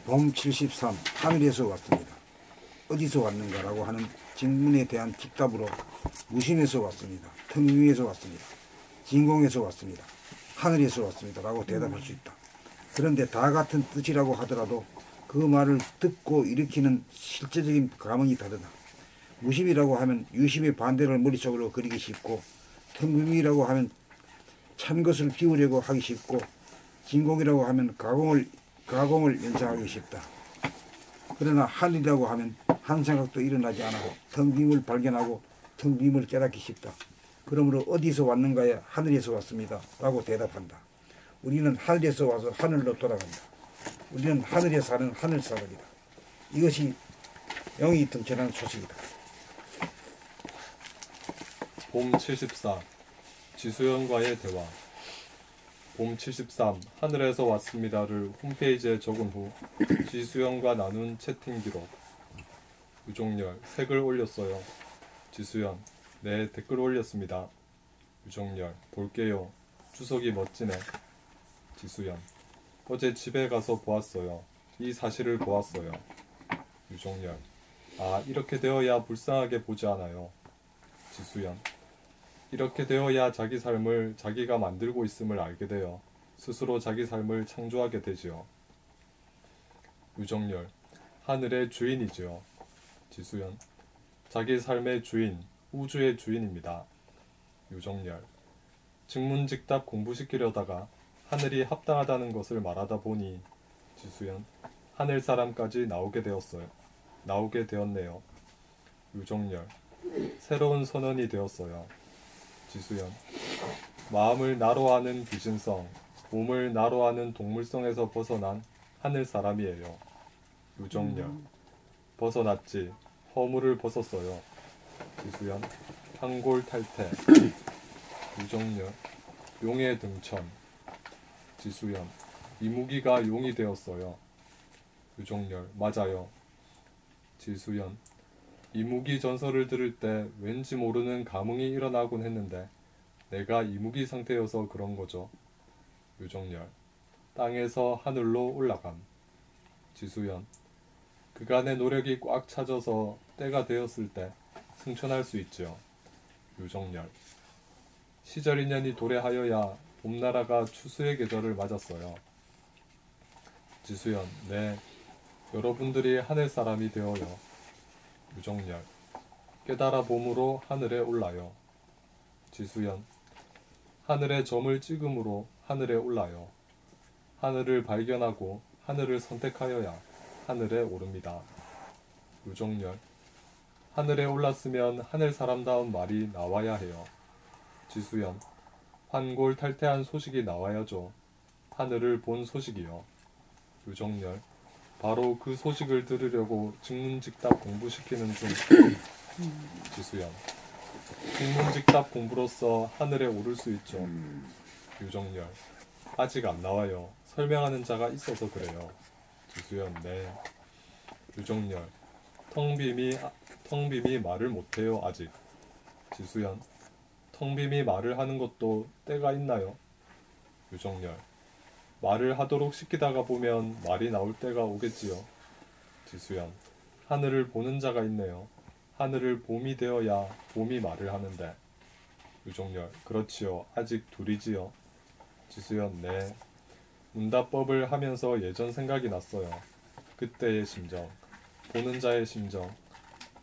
봄 73 하늘에서 왔습니다. 어디서 왔는가라고 하는 질문에 대한 직답으로 무심에서 왔습니다. 텅 위에서 왔습니다. 진공에서 왔습니다. 하늘에서 왔습니다. 라고 대답할 수 있다. 그런데 다 같은 뜻이라고 하더라도 그 말을 듣고 일으키는 실제적인 감흥이 다르다. 무심이라고 하면 유심의 반대를 머릿속으로 그리기 쉽고, 텅 위라고 하면 찬 것을 비우려고 하기 쉽고, 진공이라고 하면 가공을 연상하기 쉽다. 그러나 하늘이라고 하면 한 생각도 일어나지 않아도 텅 빔을 발견하고 텅 빔을 깨닫기 쉽다. 그러므로 어디서 왔는가에 하늘에서 왔습니다. 라고 대답한다. 우리는 하늘에서 와서 하늘로 돌아간다. 우리는 하늘에 사는 하늘 사람이다. 이것이 영이 등천한 소식이다. 봄 74 지수연과의 대화. 봄 73 하늘에서 왔습니다를 홈페이지에 적은 후 지수연과 나눈 채팅 기록. 유종열 색을 올렸어요. 지수연 네 댓글 올렸습니다. 유종열 볼게요. 주석이 멋지네. 지수연 어제 집에 가서 보았어요. 이 사실을 보았어요. 유종열 아 이렇게 되어야 불쌍하게 보지 않아요. 지수연 이렇게 되어야 자기 삶을 자기가 만들고 있음을 알게 되어 스스로 자기 삶을 창조하게 되지요. 유정열 하늘의 주인이지요. 지수연 자기 삶의 주인, 우주의 주인입니다. 유정열 직문직답 공부시키려다가 하늘이 합당하다는 것을 말하다 보니 지수연 하늘 사람까지 나오게 되었네요. 유정열 새로운 선언이 되었어요. 지수연 마음을 나로 하는 귀신성, 몸을 나로 하는 동물성에서 벗어난 하늘 사람이에요. 유정열 벗어났지. 허물을 벗었어요. 지수연 한골 탈퇴. 유정열 용의 등천. 지수연 이무기가 용이 되었어요. 유정열 맞아요. 지수연 이무기 전설을 들을 때 왠지 모르는 감흥이 일어나곤 했는데 내가 이무기 상태여서 그런 거죠. 유정열 땅에서 하늘로 올라감. 지수연 그간의 노력이 꽉 차져서 때가 되었을 때 승천할 수 있지요. 유정열 시절 인연이 도래하여야 봄나라가 추수의 계절을 맞았어요. 지수연 네 여러분들이 하늘 사람이 되어요. 유정열 깨달아 봄으로 하늘에 올라요. 지수연 하늘의 점을 찍음으로 하늘에 올라요. 하늘을 발견하고 하늘을 선택하여야 하늘에 오릅니다. 유정열 하늘에 올랐으면 하늘 사람다운 말이 나와야 해요. 지수연 환골 탈퇴한 소식이 나와야죠. 하늘을 본 소식이요. 유정열 바로 그 소식을 들으려고 직문직답 공부시키는 중. 지수연 직문직답 공부로서 하늘에 오를 수 있죠. 유정열 아직 안 나와요. 설명하는 자가 있어서 그래요. 지수연 네. 유정열 텅빔이 말을 못해요 아직. 지수연 텅빔이 말을 하는 것도 때가 있나요? 유정열 말을 하도록 시키다가 보면 말이 나올 때가 오겠지요. 지수연 하늘을 보는 자가 있네요. 하늘을 봄이 되어야 봄이 말을 하는데. 유종열 그렇지요. 아직 둘이지요. 지수연 네. 문답법을 하면서 예전 생각이 났어요. 그때의 심정, 보는 자의 심정.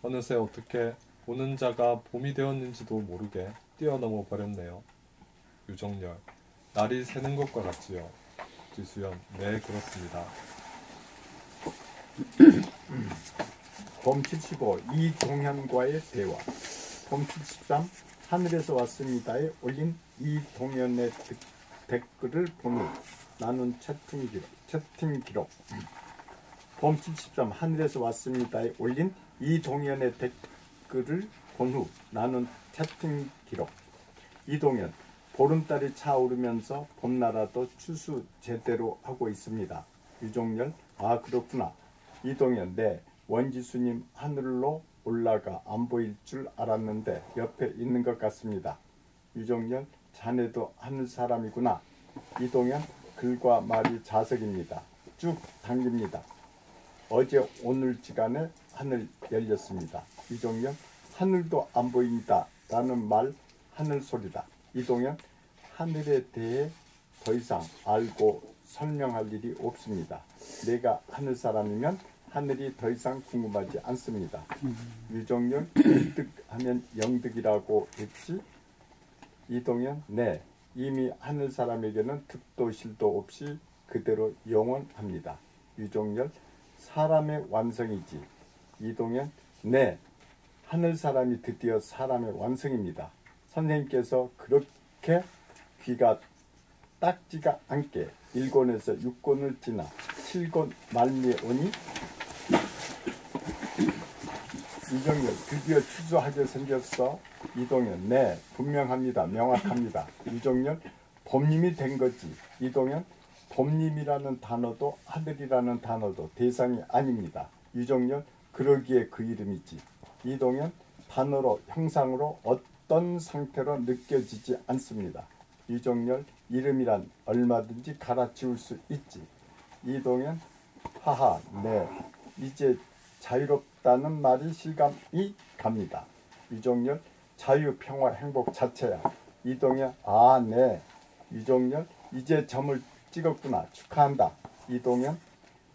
어느새 어떻게 보는 자가 봄이 되었는지도 모르게 뛰어넘어 버렸네요. 유종열 날이 새는 것과 같지요. 지수연 네 그렇습니다. 봄 75 이동현과의 대화. 봄 73 하늘에서 왔습니다에 올린 이동현의 댓글을 본 후 나눈 채팅 기록. 봄 73 하늘에서 왔습니다에 올린 이동현의 댓글을 본 후 나눈 채팅 기록. 이동현 보름달이 차오르면서 봄나라도 추수 제대로 하고 있습니다. 유종열 아 그렇구나. 이동현 네. 원지수님 하늘로 올라가 안 보일 줄 알았는데 옆에 있는 것 같습니다. 유종열 자네도 하늘 사람이구나. 이동현 글과 말이 자석입니다. 쭉 당깁니다. 어제 오늘지간에 하늘 열렸습니다. 이동현 하늘도 안 보인다 라는 말 하늘 소리다. 이동현 하늘에 대해 더 이상 알고 설명할 일이 없습니다. 내가 하늘 사람이면 하늘이 더 이상 궁금하지 않습니다. 유정열 일득하면 영득이라고 했지? 이동현 네, 이미 하늘 사람에게는 득도 실도 없이 그대로 영원합니다. 유정열 사람의 완성이지. 이동현 네, 하늘 사람이 드디어 사람의 완성입니다. 선생님께서 그렇게 귀가 닦지가 않게 1권에서 6권을 지나 7권 말미에 오니 이정열 드디어 추수하게 생겼어. 이동현 네, 분명합니다. 명확합니다. 유정열 법님이 된 거지. 이동현 법님이라는 단어도 하늘이라는 단어도 대상이 아닙니다. 유정열 그러기에 그 이름이지. 이동현 단어로 형상으로 어떤 상태로 느껴지지 않습니다. 유정열 이름이란 얼마든지 갈아치울 수 있지. 이동현 하하 네, 이제 자유롭다는 말이 실감이 갑니다. 유정열 자유 평화 행복 자체야. 이동현 아 네. 유정열 이제 점을 찍었구나. 축하한다. 이동현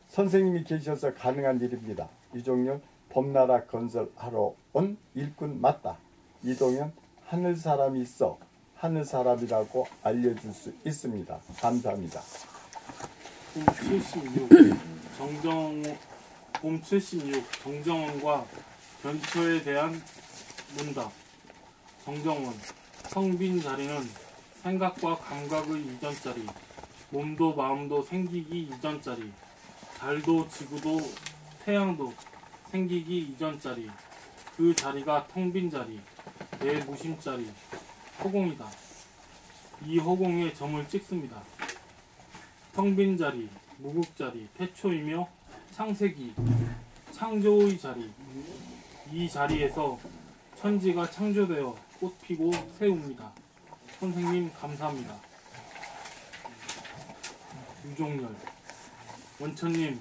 선생님이 계셔서 가능한 일입니다. 유정열 봄나라 건설하러 온 일꾼 맞다. 이동현 하늘 사람이 있어. 하늘 사람이라고 알려줄 수 있습니다. 감사합니다. 봄 76 봄 76 정정원과 변초에 대한 문답. 정정원 성빈 자리는 생각과 감각의 이전자리, 몸도 마음도 생기기 이전자리, 달도 지구도 태양도 생기기 이전자리, 그 자리가 텅 빈 자리, 내 무심자리, 허공이다. 이 허공에 점을 찍습니다. 텅 빈 자리, 무극자리, 태초이며 창세기, 창조의 자리, 이 자리에서 천지가 창조되어 꽃피고 새웁니다. 선생님 감사합니다. 유종열 원천님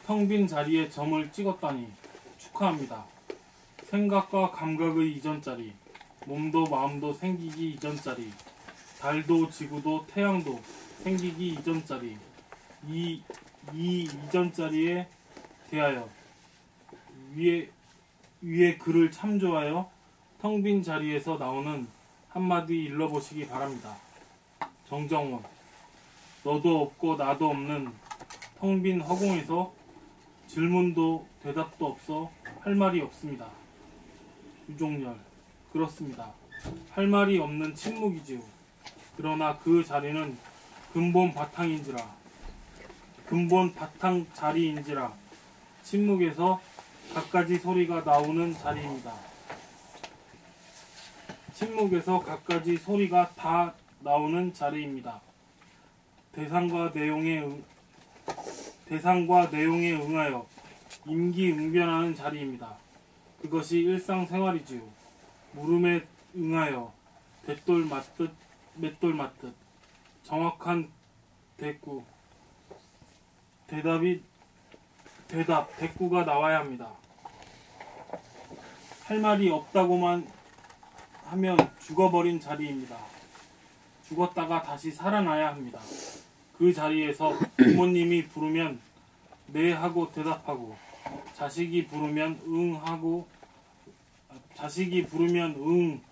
텅 빈 자리에 점을 찍었다니 축하합니다. 생각과 감각의 이전자리, 몸도 마음도 생기기 이전자리, 달도 지구도 태양도 생기기 이전자리, 이 이전자리에 대하여 위에 글을 참조하여 텅 빈 자리에서 나오는 한마디 일러보시기 바랍니다. 정정원 너도 없고 나도 없는 텅 빈 허공에서 질문도 대답도 없어 할 말이 없습니다. 유종열 그렇습니다. 할 말이 없는 침묵이지요. 그러나 그 자리는 근본 바탕 자리인지라 침묵에서 갖가지 소리가 나오는 자리입니다. 침묵에서 갖가지 소리가 다 나오는 자리입니다. 대상과 내용에 응하여 임기응변하는 자리입니다. 그것이 일상생활이지요. 물음에 응하여 맷돌 맞듯 정확한 대꾸가 나와야 합니다. 할 말이 없다고만 하면 죽어버린 자리입니다. 죽었다가 다시 살아나야 합니다. 그 자리에서 부모님이 부르면 네 하고 대답하고, 자식이 부르면 응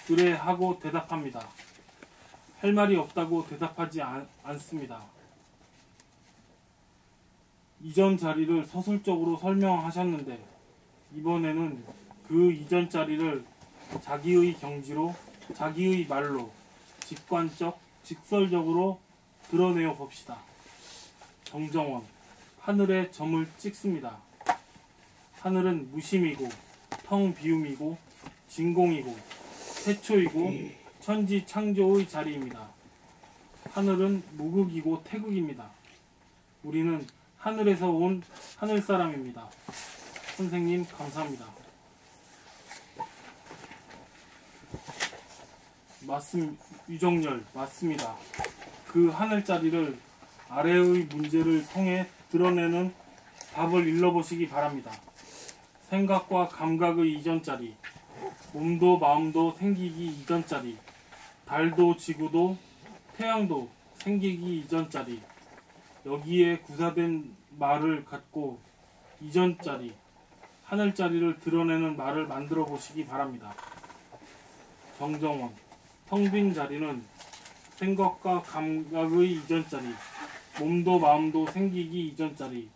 그래 하고 대답합니다. 할 말이 없다고 대답하지 않습니다. 이전 자리를 서술적으로 설명하셨는데 이번에는 그 이전 자리를 자기의 경지로, 자기의 말로 직관적, 직설적으로 드러내어 봅시다. 정정원, 하늘에 점을 찍습니다. 하늘은 무심이고 텅 비움이고 진공이고 태초이고 천지 창조의 자리입니다. 하늘은 무극이고 태극입니다. 우리는 하늘에서 온 하늘 사람입니다. 선생님 감사합니다. 유정열 맞습니다. 그 하늘자리를 아래의 문제를 통해 드러내는 답을 일러보시기 바랍니다. 생각과 감각의 이전짜리, 몸도 마음도 생기기 이전짜리, 달도 지구도 태양도 생기기 이전짜리, 여기에 구사된 말을 갖고 이전짜리, 하늘짜리를 드러내는 말을 만들어 보시기 바랍니다. 정정원, 텅 빈 자리는 생각과 감각의 이전짜리, 몸도 마음도 생기기 이전짜리,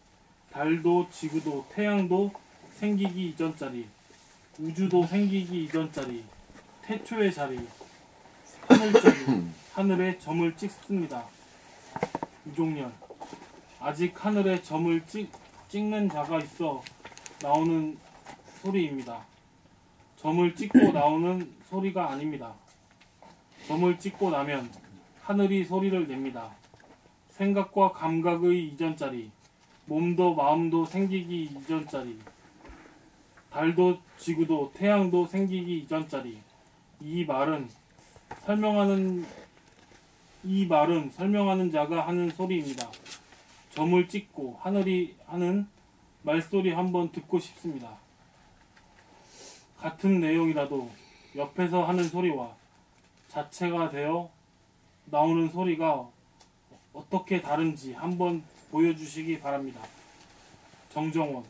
달도 지구도 태양도 생기기 이전짜리, 우주도 생기기 이전짜리, 태초의 자리, 하늘짜리, 하늘에 점을 찍습니다. 유종열, 아직 하늘에 점을 찍는 자가 있어 나오는 소리입니다. 점을 찍고 나오는 소리가 아닙니다. 점을 찍고 나면 하늘이 소리를 냅니다. 생각과 감각의 이전짜리, 몸도 마음도 생기기 이전짜리, 달도 지구도 태양도 생기기 이전짜리. 이 말은 설명하는 자가 하는 소리입니다. 점을 찍고 하늘이 하는 말소리 한번 듣고 싶습니다. 같은 내용이라도 옆에서 하는 소리와 자체가 되어 나오는 소리가 어떻게 다른지 한번 보여주시기 바랍니다. 정정원,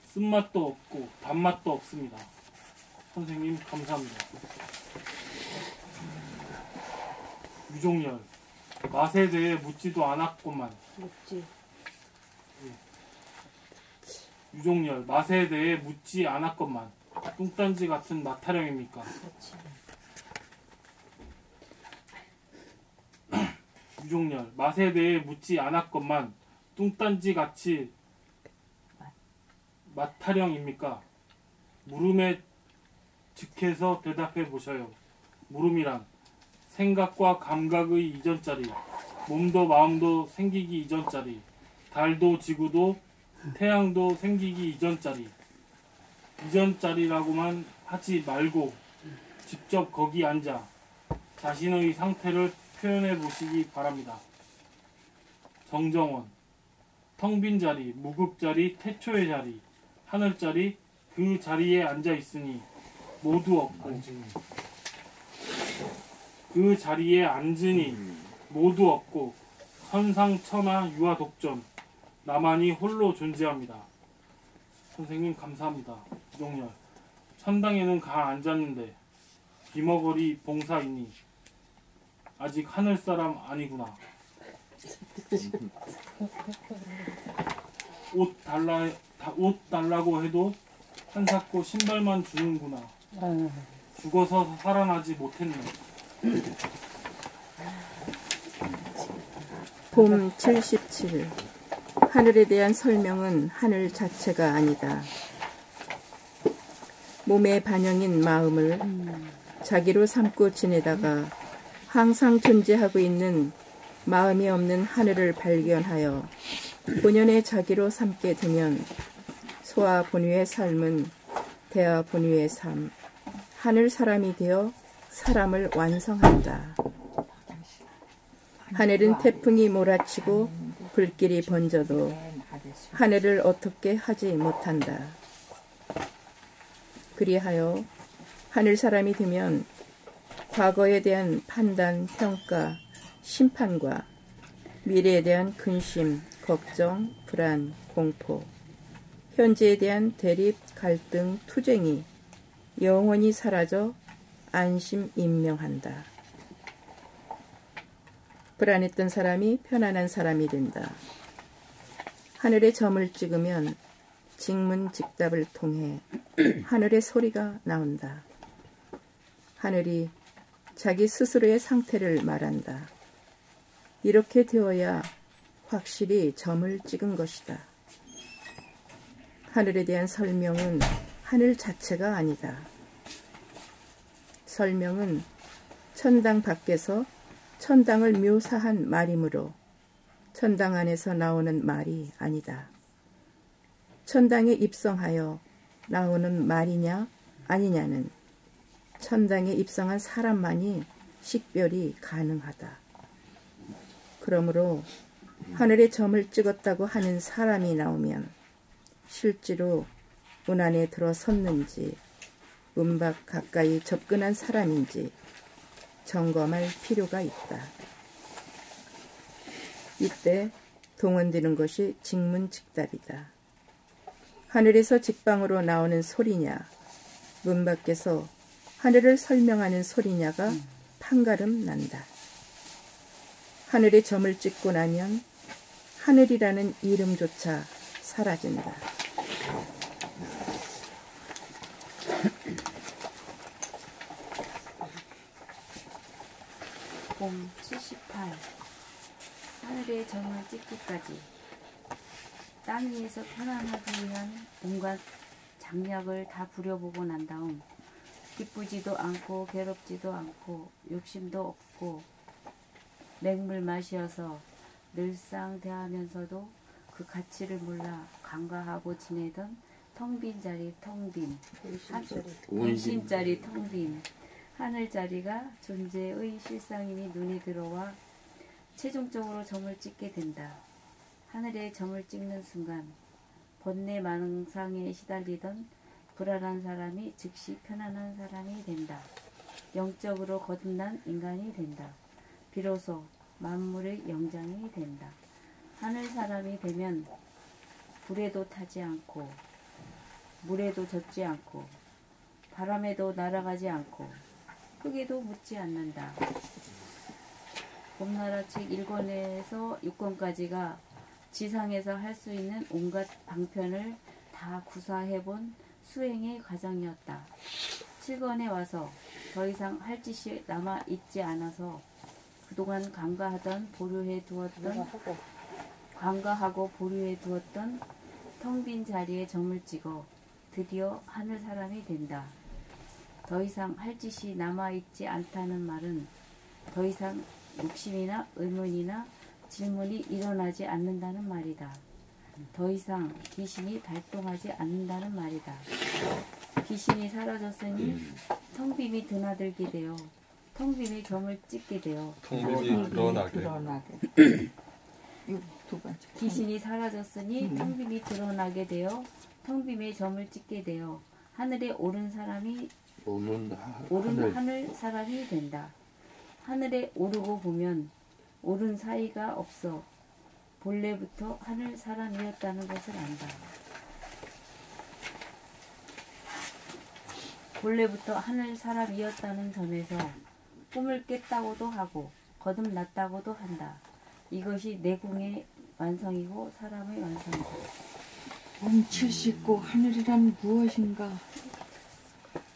쓴맛도 없고 단맛도 없습니다. 선생님 감사합니다. 유종열, 맛에 대해 묻지도 않았건만. 유종열, 맛에 대해 묻지 않았건만. 뚱딴지 같은 맛타령입니까? 유종열, 맛에 대해 묻지 않았건만 뚱딴지 같이 맛타령입니까? 물음에 즉해서 대답해 보셔요. 물음이란 생각과 감각의 이전짜리, 몸도 마음도 생기기 이전짜리, 달도 지구도 태양도 생기기 이전짜리. 이전짜리라고만 하지 말고 직접 거기 앉아 자신의 상태를 표현해 보시기 바랍니다. 정정원, 텅 빈 자리, 무극자리, 태초의 자리, 하늘자리, 그 자리에 앉아 있으니 모두 없고, 그 자리에 앉으니 모두 없고, 천상천하 유아독존, 나만이 홀로 존재합니다. 선생님 감사합니다. 유종열, 천당에는 가 앉았는데 귀머거리 봉사이니 아직 하늘사람 아니구나. 옷 달라고 해도 한사코 신발만 주는구나. 죽어서 살아나지 못했네. 봄 77. 하늘에 대한 설명은 하늘 자체가 아니다. 몸의 반영인 마음을 자기로 삼고 지내다가 항상 존재하고 있는 마음이 없는 하늘을 발견하여 본연의 자기로 삼게 되면 소아 본위의 삶은 대아 본위의 삶, 하늘 사람이 되어 사람을 완성한다. 하늘은 태풍이 몰아치고 불길이 번져도 하늘을 어떻게 하지 못한다. 그리하여 하늘 사람이 되면 과거에 대한 판단, 평가, 심판과 미래에 대한 근심, 걱정, 불안, 공포, 현재에 대한 대립, 갈등, 투쟁이 영원히 사라져 안심, 임명한다. 불안했던 사람이 편안한 사람이 된다. 하늘에 점을 찍으면 직문직답을 통해 하늘의 소리가 나온다. 하늘이 자기 스스로의 상태를 말한다. 이렇게 되어야 확실히 점을 찍은 것이다. 하늘에 대한 설명은 하늘 자체가 아니다. 설명은 천당 밖에서 천당을 묘사한 말이므로 천당 안에서 나오는 말이 아니다. 천당에 입성하여 나오는 말이냐 아니냐는 천당에 입성한 사람만이 식별이 가능하다. 그러므로 하늘에 점을 찍었다고 하는 사람이 나오면 실제로 문 안에 들어섰는지 문 밖 가까이 접근한 사람인지 점검할 필요가 있다. 이때 동원되는 것이 직문직답이다. 하늘에서 직방으로 나오는 소리냐, 문 밖에서 하늘을 설명하는 소리냐가 판가름 난다. 하늘에 점을 찍고 나면 하늘이라는 이름조차 사라진다. 봄 78. 하늘에 점을 찍기까지. 땅 위에서 편안하기 위한 온갖 장약을 다 부려보고 난 다음 기쁘지도 않고 괴롭지도 않고 욕심도 없고 맹물 맛이어서 늘상 대하면서도 그 가치를 몰라 간과하고 지내던 텅 빈 자리 텅빈 운심자리 텅빈 하늘자리가 존재의 실상임이 눈에 들어와 최종적으로 점을 찍게 된다. 하늘에 점을 찍는 순간 번뇌 망상에 시달리던 불안한 사람이 즉시 편안한 사람이 된다. 영적으로 거듭난 인간이 된다. 비로소 만물의 영장이 된다. 하늘 사람이 되면 불에도 타지 않고 물에도 젖지 않고 바람에도 날아가지 않고 흙에도 묻지 않는다. 봄나라 책 1권에서 6권까지가 지상에서 할 수 있는 온갖 방편을 다 구사해본 수행의 과정이었다. 7권에 와서 더 이상 할 짓이 남아있지 않아서 그동안 간과하고 보류해 두었던 텅 빈 자리에 점을 찍어 드디어 하늘 사람이 된다. 더 이상 할 짓이 남아있지 않다는 말은 더 이상 욕심이나 의문이나 질문이 일어나지 않는다는 말이다. 더 이상 귀신이 발동하지 않는다는 말이다. 귀신이 사라졌으니 텅 빔이 드나들게 되어 텅 빔의 점을 찍게 되어 텅빔이 드러나게. 두 번째. 귀신이 사라졌으니 텅 빔이 드러나게 되어 텅 빔의 점을 찍게 되어 하늘에 오른 사람이 오른 하늘 사람이 된다. 하늘에 오르고 보면 오른 사이가 없어 본래부터 하늘 사람이었다는 것을 안다. 본래부터 하늘 사람이었다는 점에서 꿈을 깼다고도 하고 거듭났다고도 한다. 이것이 내공의 완성이고 사람의 완성이다. 봄 79 하늘이란 무엇인가?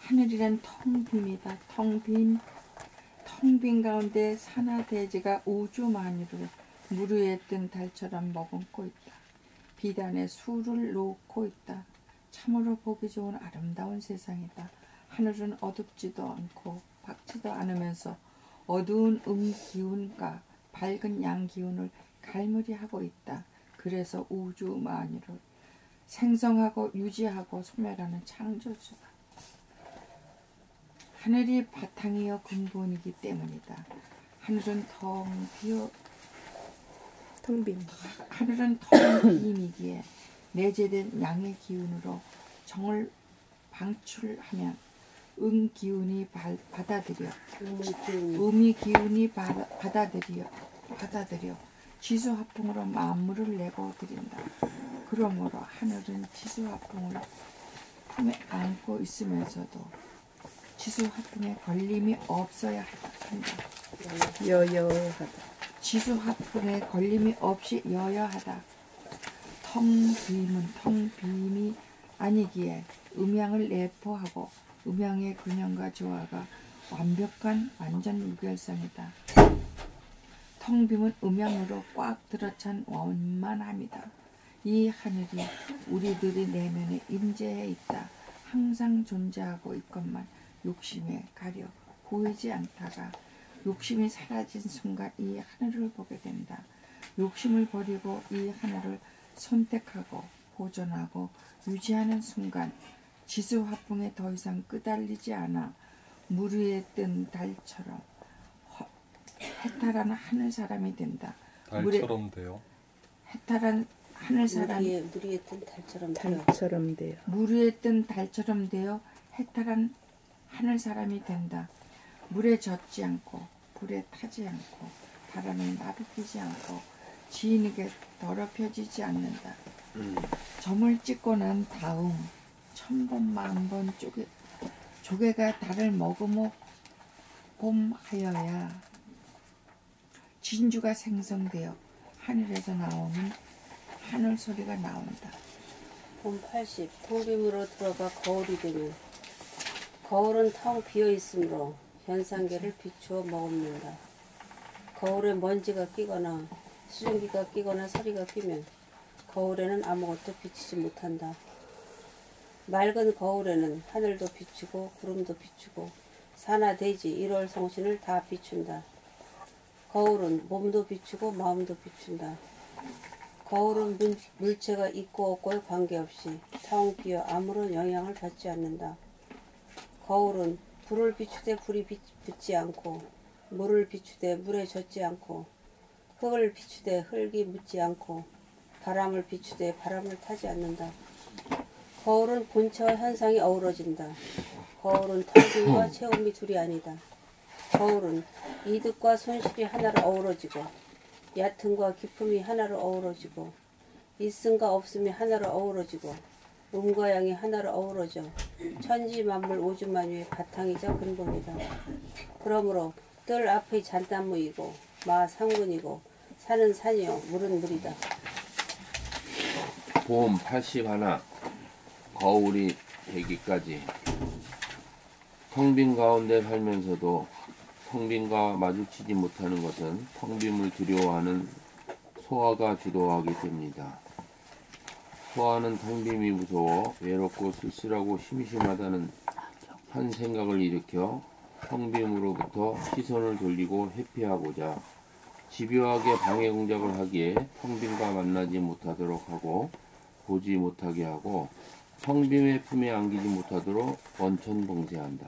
하늘이란 텅 빔이다. 텅 빈 가운데 산하대지가 우주 만유를 물 위에 뜬 달처럼 머금고 있다. 비단에 술을 놓고 있다. 참으로 보기 좋은 아름다운 세상이다. 하늘은 어둡지도 않고 밝지도 않으면서 어두운 기운과 밝은 양 기운을 갈무리하고 있다. 그래서 우주 만유를 생성하고 유지하고 소멸하는 창조주다. 하늘이 바탕이여 근본이기 때문이다. 하늘은 하늘은 텅 빔이기에 내재된 양의 기운으로 정을 방출하면 기운이 받아들여 음이 기운이 받아들여 지수화풍으로 만물을 내고 드린다. 그러므로 하늘은 지수화풍을 품에 안고 있으면서도 지수화풍에 걸림이 없어야 한다. 여여하다. 지수화풍에 걸림이 없이 여여하다. 텅 빔이 아니기에 음양을 내포하고 음양의 균형과 조화가 완벽한 완전 무결성이다. 텅 빔은 음양으로 꽉 들어찬 원만함이다. 이 하늘이 우리들의 내면에 임재해 있다. 항상 존재하고 있건만 욕심에 가려 보이지 않다가 욕심이 사라진 순간 이 하늘을 보게 된다. 욕심을 버리고 이 하늘을 선택하고 보존하고 유지하는 순간 지수화풍에 더 이상 끄달리지 않아 물 위에 뜬 달처럼 해탈한 하늘 사람이 된다. 달처럼 돼요. 해탈한 하늘 사람이 물 위에 뜬 달처럼 달처럼 돼요. 물 위에 뜬 달처럼 되어 해탈한 하늘 사람이 된다. 물에 젖지 않고 불에 타지 않고 바람에 나비피지 않고 지인에게 더럽혀지지 않는다. 점을 찍고 난 다음 1000번 10,000번 조개가 달을 머금어 봄하여야 진주가 생성되어 하늘에서 나오는 하늘 소리가 나온다. 봄 80. 텅빔으로 들어가 거울이 되면 거울은 텅 비어 있으므로 현상계를 비추어 머금는다. 거울에 먼지가 끼거나 수증기가 끼거나 서리가 끼면 거울에는 아무것도 비치지 못한다. 맑은 거울에는 하늘도 비추고 구름도 비추고 산하 대지 1월 성신을 다 비춘다. 거울은 몸도 비추고 마음도 비춘다. 거울은 물체가 있고 없고에 관계없이 텅 비어 아무런 영향을 받지 않는다. 거울은 불을 비추되 불이 붙지 않고 물을 비추되 물에 젖지 않고 흙을 비추되 흙이 묻지 않고 바람을 비추되 바람을 타지 않는다. 거울은 본체와 현상이 어우러진다. 거울은 텅빔과 채움이 둘이 아니다. 거울은 이득과 손실이 하나로 어우러지고 얕음과 깊음이 하나로 어우러지고 있음과 없음이 하나로 어우러지고 음과 양이 하나로 어우러져 천지 만물 오주만유의 바탕이자 근본이다. 그러므로 뜰 앞의 잣나무이고 마 상군이고 산은 산이요 물은 물이다. 봄 81. 거울이 되기까지. 텅빈 가운데 살면서도 텅빈과 마주치지 못하는 것은 텅빈을 두려워하는 소아가 주도하게 됩니다. 소아는 텅빈이 무서워 외롭고 쓸쓸하고 심심하다는 한 생각을 일으켜 텅빈으로부터 시선을 돌리고 회피하고자 집요하게 방해 공작을 하기에 텅빈과 만나지 못하도록 하고 보지 못하게 하고 텅빈의 품에 안기지 못하도록 원천봉쇄한다.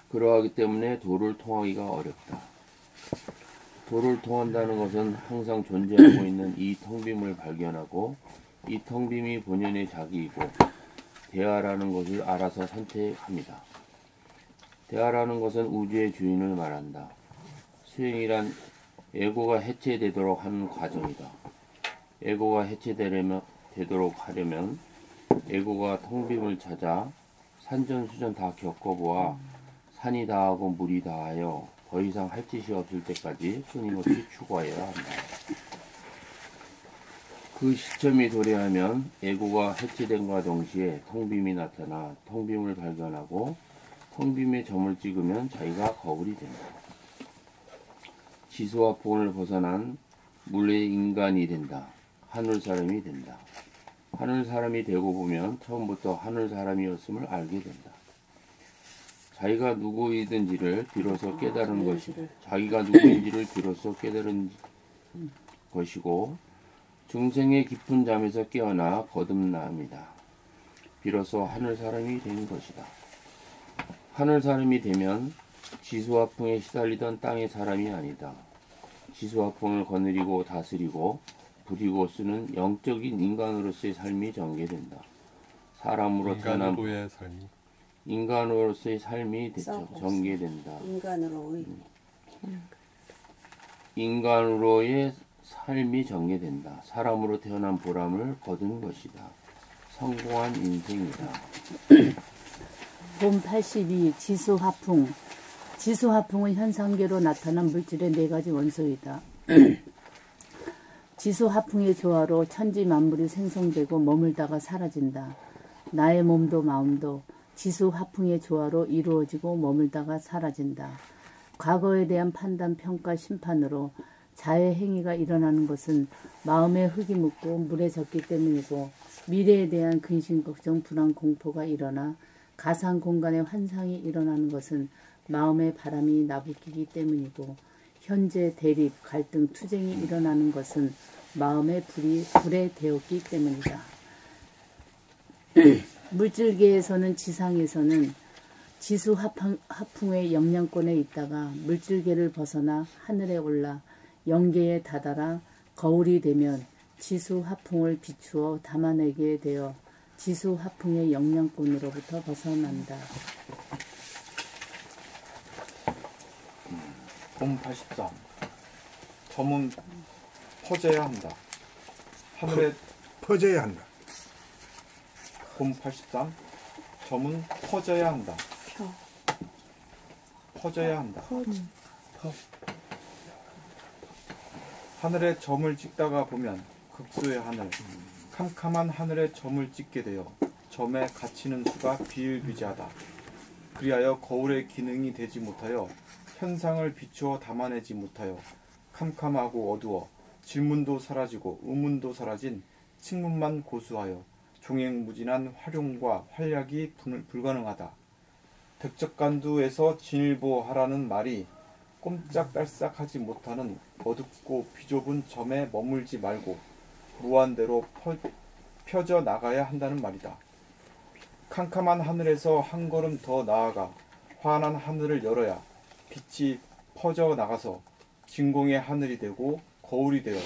그러하기 때문에 도를 통하기가 어렵다. 도를 통한다는 것은 항상 존재하고 있는 이 텅빔을 발견하고 이 텅빔이 본연의 자기이고 대하라는 것을 알아서 선택합니다. 대하라는 것은 우주의 주인을 말한다. 수행이란 에고가 해체되도록 하는 과정이다. 에고가 해체되도록 하려면 에고가 텅빔을 찾아 산전수전 다 겪어보아 산이 다하고 물이 다하여 더 이상 할 짓이 없을 때까지 끊임없이 추구하여야 한다. 그 시점이 도래하면 에고가 해체됨과 동시에 텅빔이 나타나 텅빔을 발견하고 텅빔에 점을 찍으면 자기가 거울이 된다. 지수와 폭을 벗어난 물의 인간이 된다. 하늘 사람이 된다. 하늘 사람이 되고 보면 처음부터 하늘 사람이었음을 알게 된다. 자기가 누구이든지를 비로소 깨달은 것이고 중생의 깊은 잠에서 깨어나 거듭납니다. 비로소 하늘 사람이 된 것이다. 하늘 사람이 되면 지수와 풍에 시달리던 땅의 사람이 아니다. 지수와 풍을 거느리고 다스리고 부리고 쓰는 영적인 인간으로서의 삶이 전개된다. 사람으로 태어난 인간으로서의 삶이 전개된다. 인간으로의 삶이 전개된다. 사람으로 태어난 보람을 거둔 것이다. 성공한 인생이다. 봄 82. 지수화풍. 지수화풍은 현상계로 나타난 물질의 4가지 원소이다. 지수화풍의 조화로 천지 만물이 생성되고 머물다가 사라진다. 나의 몸도 마음도 지수화풍의 조화로 이루어지고 머물다가 사라진다. 과거에 대한 판단, 평가, 심판으로 자의 행위가 일어나는 것은 마음에 흙이 묻고 물에 젖기 때문이고 미래에 대한 근심, 걱정, 불안, 공포가 일어나 가상 공간의 환상이 일어나는 것은 마음의 바람이 나부끼기 때문이고 현재 대립, 갈등, 투쟁이 일어나는 것은 마음의 불에 데웠기 때문이다. 물질계에서는 지상에서는 지수 화풍의 영향권에 있다가 물질계를 벗어나 하늘에 올라 영계에 다다라 거울이 되면 지수 화풍을 비추어 담아내게 되어 지수 화풍의 영향권으로부터 벗어난다. 봄 83. 점은 퍼져야 한다. 하늘에 퍼져야 한다. 봄 83. 점은 퍼져야 한다. 퍼져야 한다. 하늘에 점을 찍다가 보면 극소의 하늘, 캄캄한 하늘에 점을 찍게 되어 점에 갇히는 수가 비일비재하다. 그리하여 거울의 기능이 되지 못하여 현상을 비추어 담아내지 못하여 캄캄하고 어두워 질문도 사라지고 의문도 사라진 칭문만 고수하여 종횡무진한 활용과 활약이 불가능하다. 득적간두에서 진일보하라는 말이 꼼짝달싹하지 못하는 어둡고 비좁은 점에 머물지 말고 무한대로 펴져 나가야 한다는 말이다. 캄캄한 하늘에서 한 걸음 더 나아가 환한 하늘을 열어야 빛이 퍼져 나가서 진공의 하늘이 되고 거울이 되어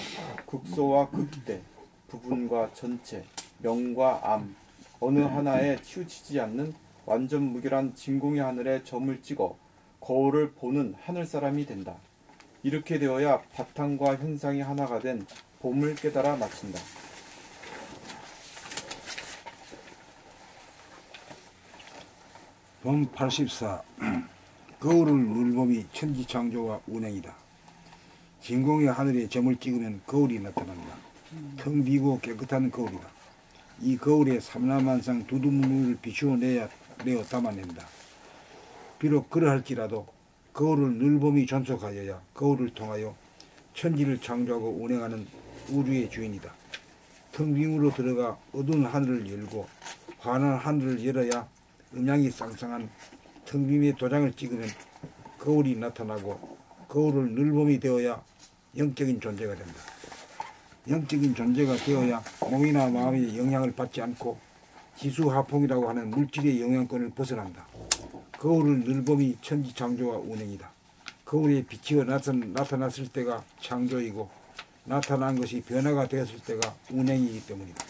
극소와 극대, 부분과 전체, 명과 암 어느 하나에 치우치지 않는 완전 무결한 진공의 하늘에 점을 찍어 거울을 보는 하늘사람이 된다. 이렇게 되어야 바탕과 현상이 하나가 된 봄을 깨달아 마친다. 봄 84. 거울을 눌봄이 천지창조와 운행이다. 진공의 하늘에 점을 찍으면 거울이 나타난다. 텅 비고 깨끗한 거울이다. 이 거울에 삼라만상 두두물을 비추어내어 담아낸다. 비록 그러할지라도 거울을 늘봄이 전속하여야 거울을 통하여 천지를 창조하고 운행하는 우주의 주인이다. 텅 빈으로 들어가 어두운 하늘을 열고 환한 하늘을 열어야 음양이 쌍쌍한 텅 빈의 도장을 찍으면 거울이 나타나고 거울을 늘봄이 되어야 영적인 존재가 된다. 영적인 존재가 되어야 몸이나 마음의 영향을 받지 않고 지수화풍이라고 하는 물질의 영향권을 벗어난다. 거울을 늘봄이 천지창조와 운행이다. 거울에 빛이 나타났을 때가 창조이고 나타난 것이 변화가 되었을 때가 운행이기 때문이다.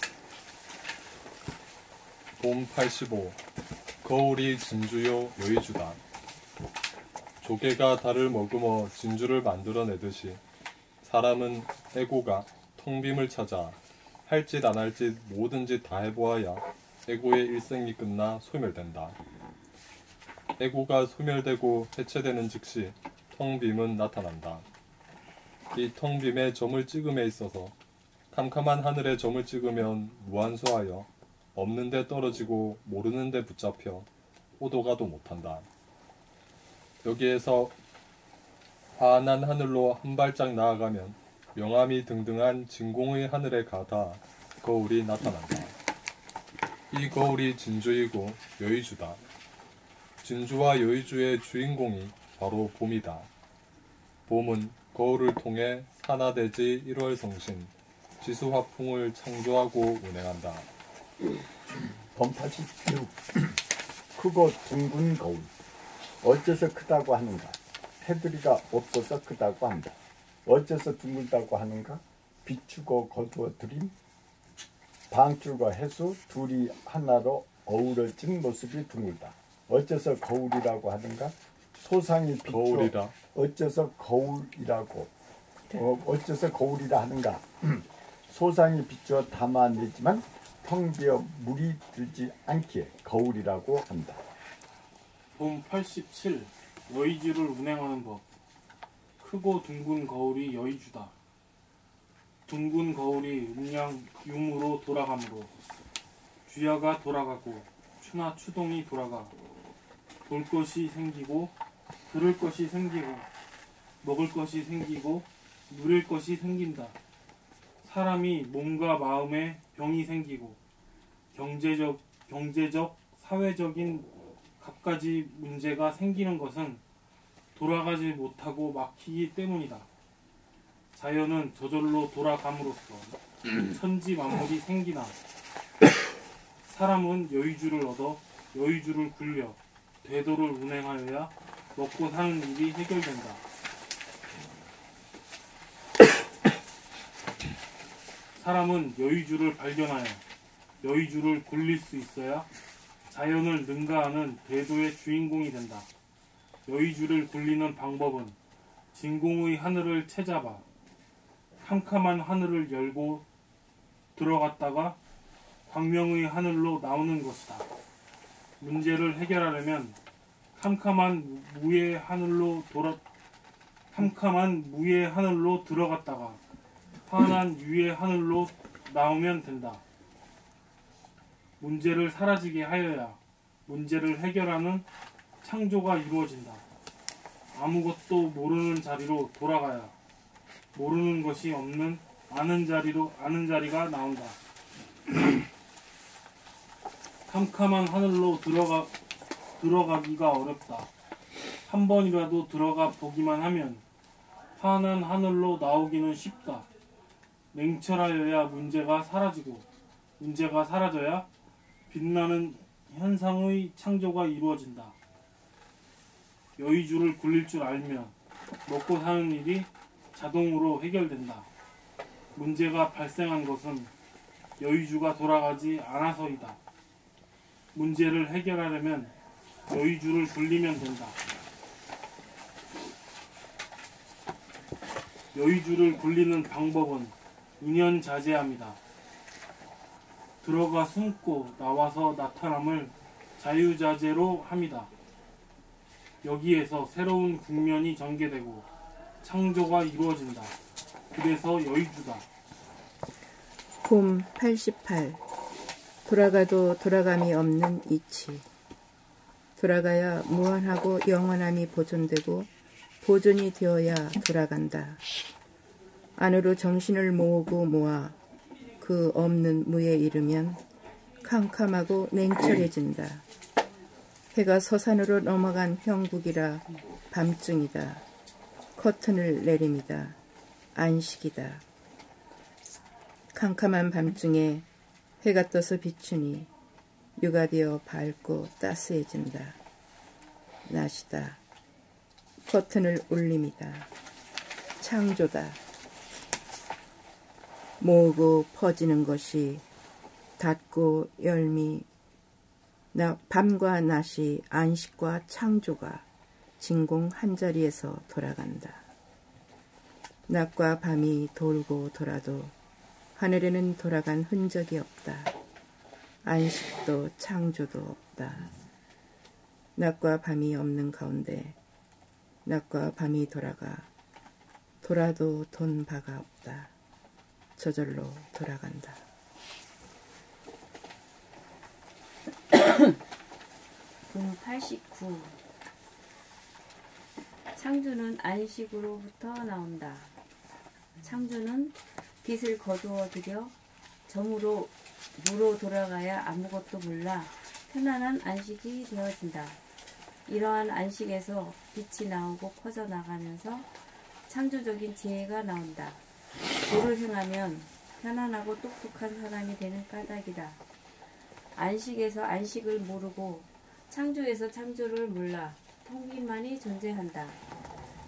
봄 85. 거울이 진주요 여의주다. 조개가 달을 머금어 진주를 만들어내듯이 사람은 에고가 텅빔을 찾아 할 짓 안 할 짓 모든 짓 다 해보아야 에고의 일생이 끝나 소멸된다. 에고가 소멸되고 해체되는 즉시 텅빔은 나타난다. 이 텅빔에 점을 찍음에 있어서 캄캄한 하늘에 점을 찍으면 무한소하여 없는 데 떨어지고 모르는 데 붙잡혀 오도 가도 못한다. 여기에서 환한 하늘로 한 발짝 나아가면 명암이 등등한 진공의 하늘에 가다 거울이 나타난다. 이 거울이 진주이고 여의주다. 진주와 여의주의 주인공이 바로 봄이다. 봄은 거울을 통해 산하대지 1월 성신, 지수화풍을 창조하고 운행한다. 봄 86. 크고 둥근 거울. 어째서 크다고 하는가? 테두리가 없어서 크다고 한다. 어째서 둥글다고 하는가? 비추고 거두어 들인 방줄과 해수 둘이 하나로 어우러진 모습이 둥글다. 어째서 거울이라고 하는가? 소상이 비추어 거울이라. 어째서 거울이라고 어째서 거울이라 하는가? 소상이 비추어 담아내지만 텅 비어 물이 들지 않기에 거울이라고 한다. 봄 87. 여의주를 운행하는 법. 크고 둥근 거울이 여의주다. 둥근 거울이 음양융으로 돌아가므로 주야가 돌아가고 추나 추동이 돌아가 볼 것이 생기고 들을 것이 생기고 먹을 것이 생기고 누릴 것이 생긴다. 사람이 몸과 마음에 병이 생기고 경제적, 사회적인 갖가지 문제가 생기는 것은 돌아가지 못하고 막히기 때문이다. 자연은 저절로 돌아감으로써 천지 만물이 생기나 사람은 여의주를 얻어 여의주를 굴려 되도를 운행하여야 먹고 사는 일이 해결된다. 사람은 여의주를 발견하여 여의주를 굴릴 수 있어야 자연을 능가하는 대도의 주인공이 된다. 여의주를 굴리는 방법은 진공의 하늘을 채잡아 캄캄한 하늘을 열고 들어갔다가 광명의 하늘로 나오는 것이다. 문제를 해결하려면 캄캄한 무의 하늘로 들어갔다가 환한 유의 하늘로 나오면 된다. 문제를 사라지게 하여야 문제를 해결하는 창조가 이루어진다. 아무것도 모르는 자리로 돌아가야 모르는 것이 없는 아는 자리가 나온다. 캄캄한 하늘로 들어가기가 어렵다. 한 번이라도 들어가 보기만 하면 환한 하늘로 나오기는 쉽다. 냉철하여야 문제가 사라지고 문제가 사라져야 빛나는 현상의 창조가 이루어진다. 여의주를 굴릴 줄 알면 먹고 사는 일이 자동으로 해결된다. 문제가 발생한 것은 여의주가 돌아가지 않아서이다. 문제를 해결하려면 여의주를 굴리면 된다. 여의주를 굴리는 방법은 은연자재합니다. 들어가 숨고 나와서 나타남을 자유자재로 합니다. 여기에서 새로운 국면이 전개되고 창조가 이루어진다. 그래서 여의주다. 봄 88. 돌아가도 돌아감이 없는 이치. 돌아가야 무한하고 영원함이 보존되고 보존이 되어야 돌아간다. 안으로 정신을 모으고 모아 그 없는 무에 이르면 캄캄하고 냉철해진다. 해가 서산으로 넘어간 형국이라 밤중이다. 커튼을 내립니다. 안식이다. 캄캄한 밤중에 해가 떠서 비추니 유가 되어 밝고 따스해진다. 낮이다. 커튼을 올립니다. 창조다. 모으고 퍼지는 것이 닫고 열미, 밤과 낮이 안식과 창조가 진공 한자리에서 돌아간다. 낮과 밤이 돌고 돌아도 하늘에는 돌아간 흔적이 없다. 안식도 창조도 없다. 낮과 밤이 없는 가운데 낮과 밤이 돌아도 돈 바가 없다. 저절로 돌아간다. 봄 89. 창조는 안식으로부터 나온다. 창조는 빛을 거두어 들여 점으로 무로 돌아가야 아무것도 몰라 편안한 안식이 되어진다. 이러한 안식에서 빛이 나오고 퍼져나가면서 창조적인 지혜가 나온다. 도를 행하면 편안하고 똑똑한 사람이 되는 까닭이다. 안식에서 안식을 모르고 창조에서 창조를 몰라 텅 빈만이 존재한다.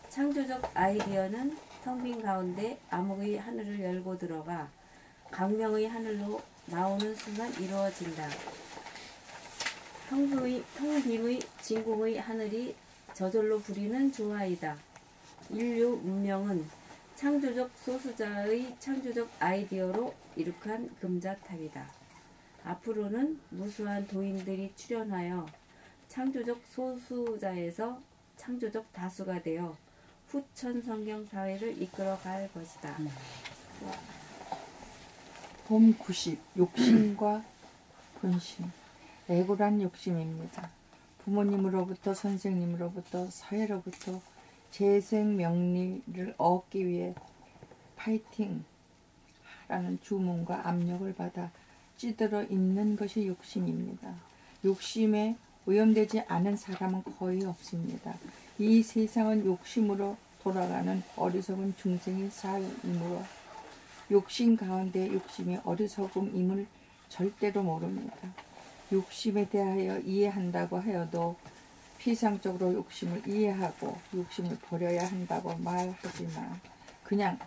창조적 아이디어는 텅 빈 가운데 암흑의 하늘을 열고 들어가 광명의 하늘로 나오는 순간 이루어진다. 텅 빈의 진공의 하늘이 저절로 부리는 조화이다. 인류 문명은 창조적 소수자의 창조적 아이디어로 이룩한 금자탑이다. 앞으로는 무수한 도인들이 출현하여 창조적 소수자에서 창조적 다수가 되어 후천 성경 사회를 이끌어갈 것이다. 봄 90. 욕심과 본심. 애고란 욕심입니다. 부모님으로부터 선생님으로부터 사회로부터 재생 명리를 얻기 위해 파이팅 하라는 주문과 압력을 받아 찌들어 있는 것이 욕심입니다. 욕심에 오염되지 않은 사람은 거의 없습니다. 이 세상은 욕심으로 돌아가는 어리석은 중생의 삶이므로 욕심 가운데 욕심이 어리석음임을 절대로 모릅니다. 욕심에 대하여 이해한다고 하여도 피상적으로 욕심을 이해하고 욕심을 버려야 한다고 말하지만 그냥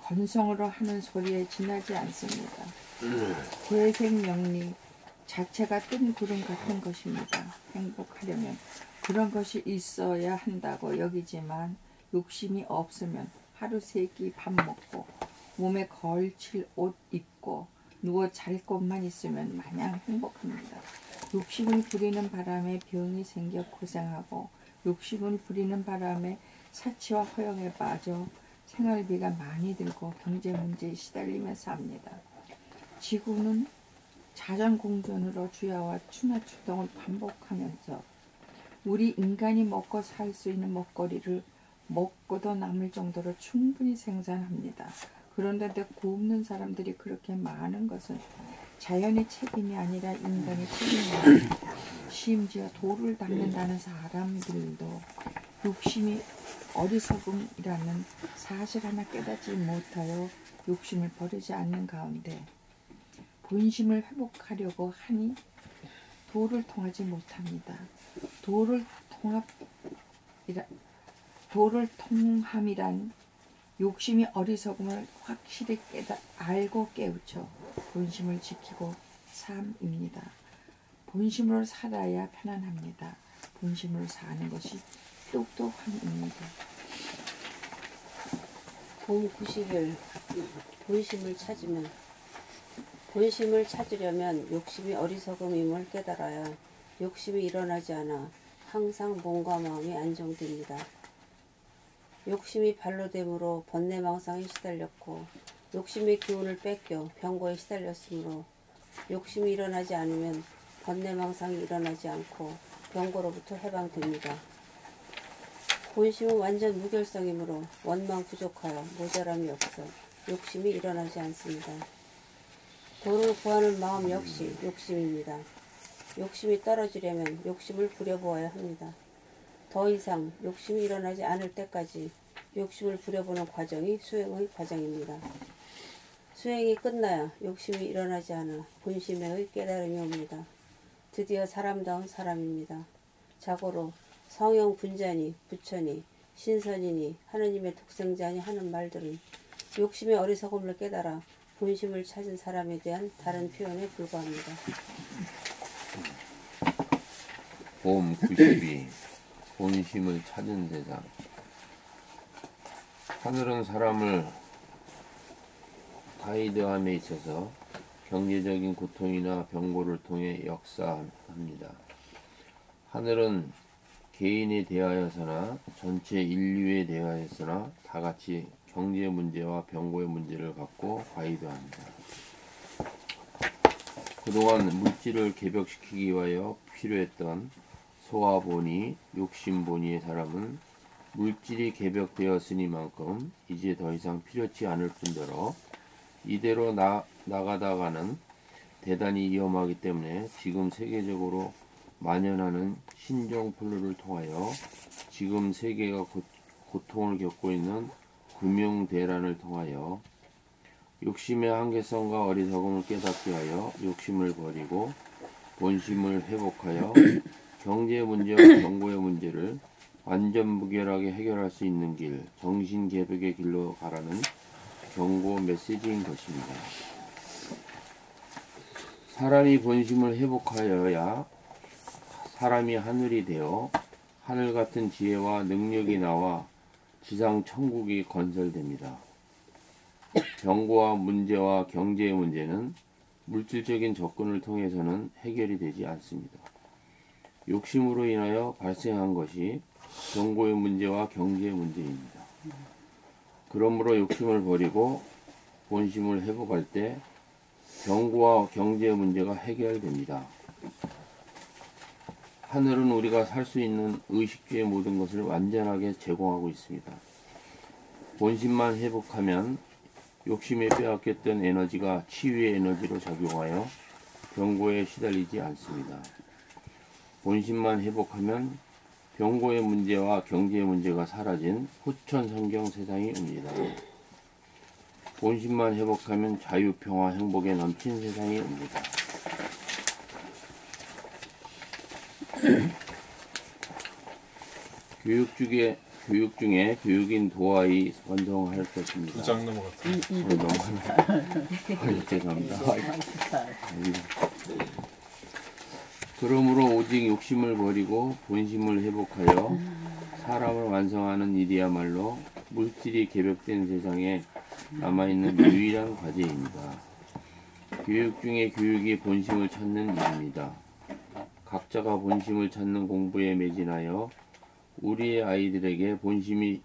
건성으로 하는 소리에 지나지 않습니다. 재생명리 자체가 뜬 구름 같은 것입니다. 행복하려면 그런 것이 있어야 한다고 여기지만 욕심이 없으면 하루 세 끼 밥 먹고 몸에 걸칠 옷 입고 누워 잘 곳만 있으면 마냥 행복합니다. 욕심을 부리는 바람에 병이 생겨 고생하고 욕심을 부리는 바람에 사치와 허영에 빠져 생활비가 많이 들고 경제 문제에 시달리며 삽니다. 지구는 자전공전으로 주야와 추나추동을 반복하면서 우리 인간이 먹고 살 수 있는 먹거리를 먹고도 남을 정도로 충분히 생산합니다. 그런데 굶는 사람들이 그렇게 많은 것은 자연의 책임이 아니라 인간의 책임입니다. 심지어 돌을 닦는다는 사람들도 욕심이 어리석음이라는 사실 하나 깨닫지 못하여 욕심을 버리지 않는 가운데 본심을 회복하려고 하니 도를 통하지 못합니다. 도를 통함이란 욕심이 어리석음을 확실히 알고 깨우쳐 본심을 지키고 삶입니다. 본심으로 살아야 편안합니다. 본심으로 사는 것이 똑똑함입니다. 봄 90일 본심을 찾으면 본심을 찾으려면 욕심이 어리석음임을 깨달아야 욕심이 일어나지 않아 항상 몸과 마음이 안정됩니다. 욕심이 발로됨으로 번뇌망상에 시달렸고 욕심의 기운을 뺏겨 병고에 시달렸으므로 욕심이 일어나지 않으면 번뇌망상이 일어나지 않고 병고로부터 해방됩니다. 본심은 완전 무결성이므로 원망 부족하여 모자람이 없어 욕심이 일어나지 않습니다. 도를 구하는 마음 역시 욕심입니다. 욕심이 떨어지려면 욕심을 부려보아야 합니다. 더 이상 욕심이 일어나지 않을 때까지 욕심을 부려보는 과정이 수행의 과정입니다. 수행이 끝나야 욕심이 일어나지 않아 본심의 깨달음이 옵니다. 드디어 사람다운 사람입니다. 자고로 성형 분자니 부처니 신선이니 하느님의 독생자니 하는 말들은 욕심의 어리석음을 깨달아 본심을 찾은 사람에 대한 다른 표현에 불과합니다. 봄 92 본심을 찾은 세상. 하늘은 사람을 가이드함에 있어서 경제적인 고통이나 병고를 통해 역사합니다. 하늘은 개인에 대하여서나 전체 인류에 대하여서나 다같이 경제 문제와 병고의 문제를 갖고 가이드합니다. 그동안 물질을 개벽시키기 위하여 필요했던 소화본의, 욕심본의의 사람은 물질이 개벽되었으니만큼 이제 더 이상 필요치 않을 뿐더러 이대로 나가다가는 대단히 위험하기 때문에 지금 세계적으로 만연하는 신종플루를 통하여 지금 세계가 고통을 겪고 있는 금융대란을 통하여 욕심의 한계성과 어리석음을 깨닫게 하여 욕심을 버리고 본심을 회복하여 경제 문제와 경고의 문제를 완전 무결하게 해결할 수 있는 길, 정신개벽의 길로 가라는 경고 메시지인 것입니다. 사람이 본심을 회복하여야 사람이 하늘이 되어 하늘 같은 지혜와 능력이 나와 지상 천국이 건설됩니다. 병고와 문제와 경제의 문제는 물질적인 접근을 통해서는 해결이 되지 않습니다. 욕심으로 인하여 발생한 것이 병고의 문제와 경제의 문제입니다. 그러므로 욕심을 버리고 본심을 회복할 때 병고와 경제의 문제가 해결됩니다. 하늘은 우리가 살 수 있는 의식주의 모든 것을 완전하게 제공하고 있습니다. 본심만 회복하면 욕심에 빼앗겼던 에너지가 치유의 에너지로 작용하여 병고에 시달리지 않습니다. 본심만 회복하면 병고의 문제와 경제의 문제가 사라진 후천성경 세상이 옵니다. 본심만 회복하면 자유, 평화, 행복에 넘친 세상이 옵니다. 교육 중에 교육인 도하이 완성할 것입니다. 2장 넘어갔어요. 죄송합니다. 그러므로 오직 욕심을 버리고 본심을 회복하여 사람을 완성하는 일이야말로 물질이 개벽된 세상에 남아있는 유일한 과제입니다. 교육 중에 교육이 본심을 찾는 일입니다. 각자가 본심을 찾는 공부에 매진하여 우리의 아이들에게 본심이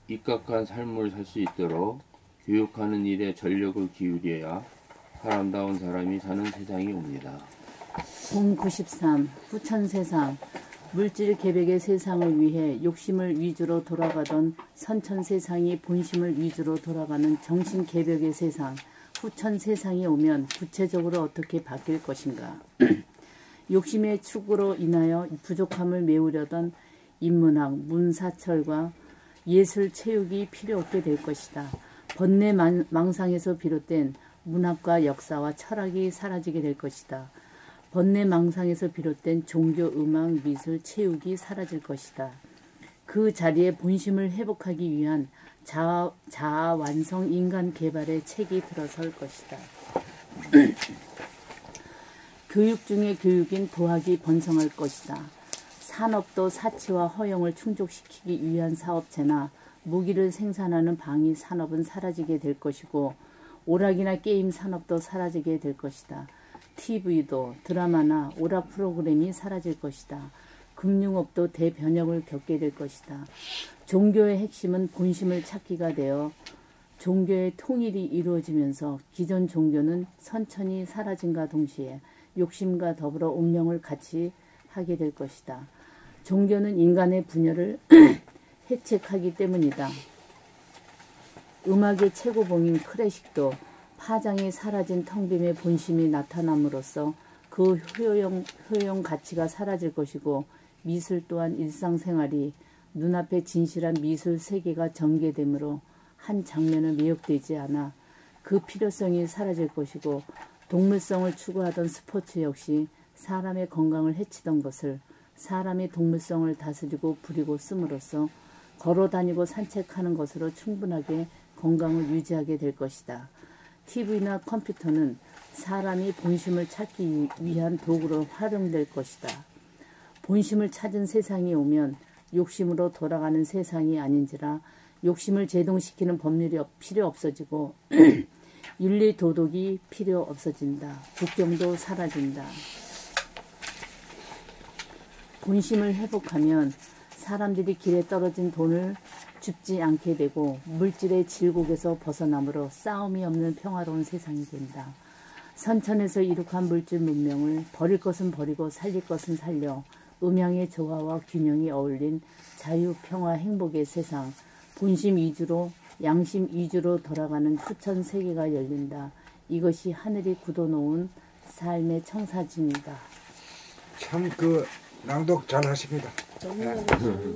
입각한 삶을 살 수 있도록 교육하는 일에 전력을 기울여야 사람다운 사람이 사는 세상이 옵니다. 공 93 후천 세상 물질 계백의 세상을 위해 욕심을 위주로 돌아가던 선천 세상이 본심을 위주로 돌아가는 정신 계백의 세상 후천 세상이 오면 구체적으로 어떻게 바뀔 것인가? 욕심의 축으로 인하여 부족함을 메우려던 인문학, 문사철과 예술 체육이 필요 없게 될 것이다. 번뇌 망상에서 비롯된 문학과 역사와 철학이 사라지게 될 것이다. 번뇌 망상에서 비롯된 종교, 음악, 미술, 체육이 사라질 것이다. 그 자리에 본심을 회복하기 위한 자아 완성 인간 개발의 책이 들어설 것이다. 교육 중에 교육인 도학이 번성할 것이다. 산업도 사치와 허용을 충족시키기 위한 사업체나 무기를 생산하는 방위 산업은 사라지게 될 것이고 오락이나 게임 산업도 사라지게 될 것이다. TV도 드라마나 오락 프로그램이 사라질 것이다. 금융업도 대변혁을 겪게 될 것이다. 종교의 핵심은 본심을 찾기가 되어 종교의 통일이 이루어지면서 기존 종교는 선천히 사라짐과 동시에 욕심과 더불어 운명을 같이 하게 될 것이다. 종교는 인간의 분열을 해책하기 때문이다. 음악의 최고봉인 클래식도 파장이 사라진 텅빔의 본심이 나타남으로써 그 효용 가치가 사라질 것이고 미술 또한 일상생활이 눈앞에 진실한 미술 세계가 전개되므로 한 장면을 매혹되지 않아 그 필요성이 사라질 것이고 동물성을 추구하던 스포츠 역시 사람의 건강을 해치던 것을 사람이 동물성을 다스리고 부리고 씀으로써 걸어다니고 산책하는 것으로 충분하게 건강을 유지하게 될 것이다. TV나 컴퓨터는 사람이 본심을 찾기 위한 도구로 활용될 것이다. 본심을 찾은 세상이 오면 욕심으로 돌아가는 세상이 아닌지라 욕심을 제동시키는 법률이 필요 없어지고 윤리 도덕이 필요 없어진다. 국경도 사라진다. 본심을 회복하면 사람들이 길에 떨어진 돈을 줍지 않게 되고 물질의 질곡에서 벗어나므로 싸움이 없는 평화로운 세상이 된다. 선천에서 이룩한 물질 문명을 버릴 것은 버리고 살릴 것은 살려 음양의 조화와 균형이 어울린 자유, 평화, 행복의 세상, 본심 위주로 양심 위주로 돌아가는 후천 세계가 열린다. 이것이 하늘이 굳어놓은 삶의 청사진이다. 참 낭독 잘 하십니다.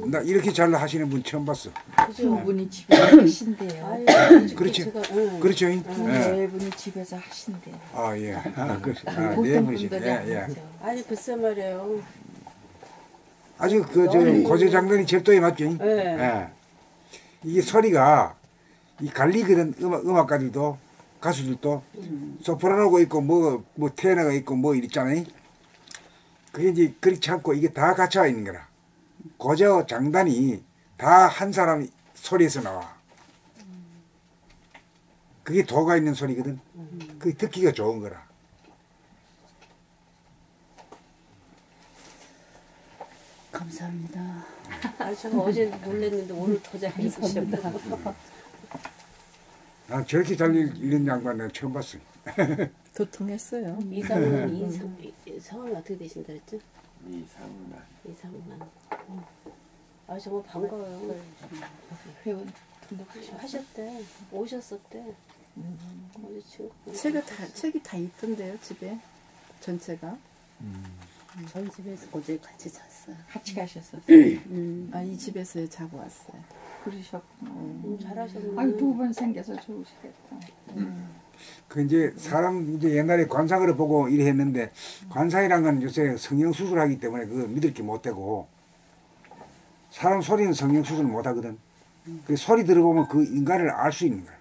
나 이렇게 잘 하시는 분 처음 봤어. 두 분이 집에서 하신대요. 그렇죠. 그렇죠. 네 분이 집에서 하신대요. 아 예. 보통 분이시. 분들이 아니죠. 아니 글쎄 말이에요. 아주 고제 장단이 절도에 맞죠. 예. 이게 소리가 이 갈리거든. 음악가들도 가수들도 소프라노가 있고 뭐 테너가 있고 뭐 있잖아요. 그게 이제 그렇지 않고 이게 다 갖춰 있는 거라. 고저 장단이 다 한 사람 소리에서 나와. 그게 도가 있는 소리거든. 그게 듣기가 좋은 거라. 감사합니다. 제가 어제 놀랬는데 오늘 더 잘 읽으셨다. 난 저렇게 잘 읽는 양반 내가 처음 봤어요. 도통했어요. 성함이 어떻게 되신다 했죠? 이상만. 정말 반가워요. 회원 하셨대. 오셨었대. 책이 다 있던데요, 집에. 전체가. 저희 집에서 어제 같이 잤어요. 같이 가셨었어요. 이 집에서 자고 왔어요. 그러셨구나. 잘하셨네. 아유, 두 번 생겨서 좋으시겠다. 그 이제 사람 이제 옛날에 관상으로 보고 이래 했는데 관상이란 건 요새 성형 수술하기 때문에 그거 믿을 게 못 되고 사람 소리는 성경 수준을 못하거든. 그 소리 들어보면 그 인간을 알 수 있는 거야.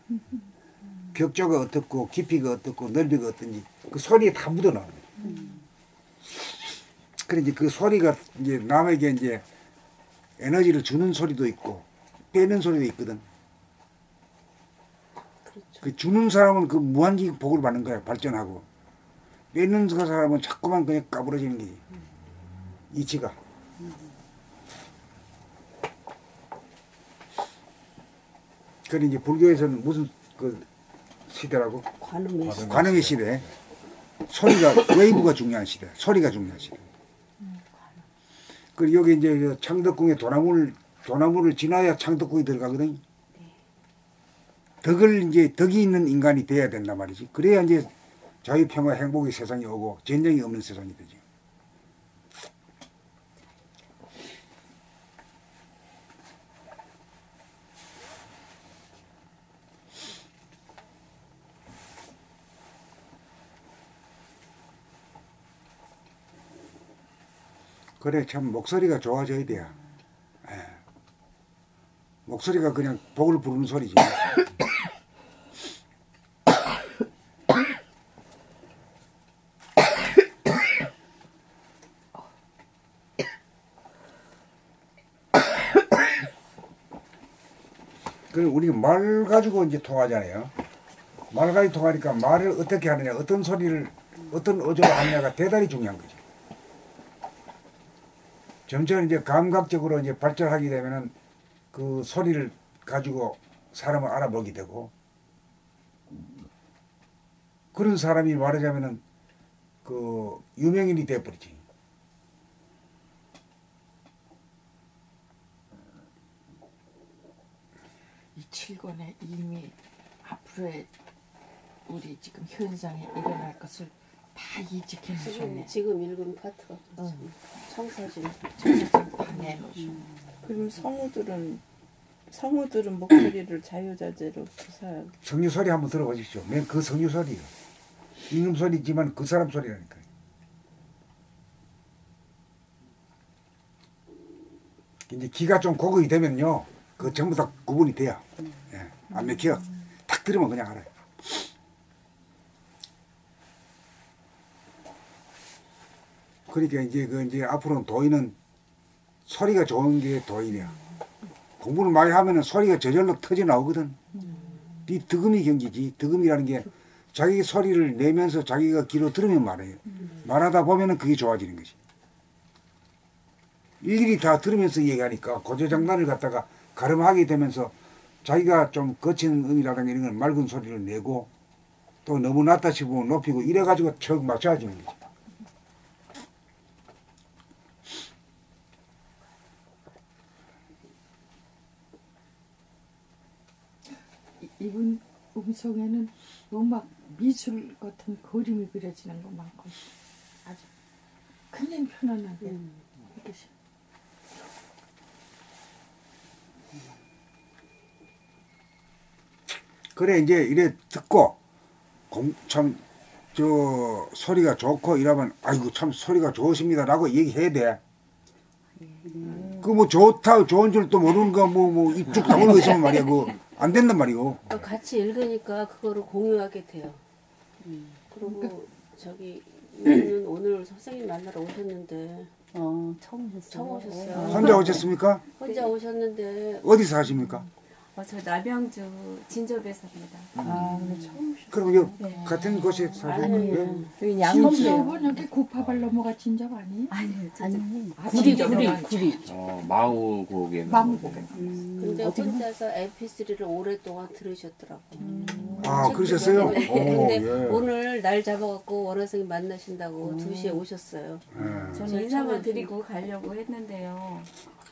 격조가 어떻고 깊이가 어떻고 넓이가 어떤지 그 소리에 다 묻어나와. 그래 이제 그 소리가 이제 남에게 이제 에너지를 주는 소리도 있고 빼는 소리도 있거든. 그 주는 사람은 그 무한히 복을 받는 거야. 발전하고. 빼는 그 사람은 자꾸만 그냥 까부러지는 게 이치가. 그래 이제 불교에서는 무슨 그 시대라고? 관음의 시대. 관음의 시대. 소리가 웨이브가 중요한 시대. 소리가 중요한 시대. 그리고 여기 이제 창덕궁에 도나무를 지나야 창덕궁이 들어가거든. 덕이 있는 인간이 돼야 된단 말이지. 그래야 이제 자유평화 행복의 세상이 오고 전쟁이 없는 세상이 되지. 그래 참 목소리가 좋아져야 돼요. 예. 목소리가 그냥 복을 부르는 소리지. 그리고 우리가 말 가지고 이제 통하잖아요. 말 가지고 통하니까 말을 어떻게 하느냐, 어떤 소리를 어떤 어조로 하느냐가 대단히 중요한 거죠. 점점 이제 감각적으로 이제 발전하게 되면은 그 소리를 가지고 사람을 알아보게 되고, 그런 사람이 말하자면은 그 유명인이 돼버리지. 이 7권에 이미 앞으로의 우리 지금 현상에 일어날 것을 다 이직해 놓으셨네. 지금 읽은 파트가 청사진 방해 놓으셨네. 그럼 성우들은 목소리를 자유자재로 구사하고. 성유 소리 한번 들어보십시오. 맨 그 성유 소리요. 임금 소리지만 그 사람 소리라니까요. 이제 기가 좀 고급이 되면요, 그 전부 다 구분이 돼요. 예, 안 맥혀. 딱 들으면 그냥 알아요. 그러니까 이제 그 이제 앞으로는 도인은 소리가 좋은 게 도인이야. 공부를 많이 하면은 소리가 저절로 터져 나오거든. 이 득음이 경지지. 득음이라는 게 자기 소리를 내면서 자기가 귀로 들으면 말해요. 말하다 보면은 그게 좋아지는 거지. 일일이 다 들으면서 얘기하니까 고조장단을 갖다가 가름하게 되면서 자기가 좀 거친 음이라든가 이런 건 맑은 소리를 내고, 또 너무 낮다 싶으면 높이고 이래가지고 척 맞춰지는 거지. 이분 음성에는 음악 미술 같은 그림이 그려지는 것만큼 아주 그냥 편안하게 이렇게. 그래 이제 이래 듣고 참 저 소리가 좋고 이러면 아이고 참 소리가 좋으십니다라고 얘기해야 돼. 그 뭐 좋다 좋은 줄 또 모르는 거 뭐 입죽 다물고 있으면 말이야 그 안 된단 말이고. 같이 읽으니까 그거를 공유하게 돼요. 그리고 저기 오늘 선생님 만나러 오셨는데 처음 오셨어요. 혼자 오셨습니까? 혼자 오셨는데 어디서 하십니까? 저 남양주 진접에 삽니다. 근데 처음 그럼 여기 같은 곳에 사시는 여기 진접은 여기 구파발 넘어가 진접 아니에요? 아니요, 구리. 마우곡에 마무곡에. 근데 혼자서 MP3를 오랫동안 들으셨더라고. 아 그러셨어요? 근데 예. 오늘 날 잡아갖고 원화선생님 만나신다고 2시에 오셨어요. 저는 인사만 드리고 가려고 했는데요.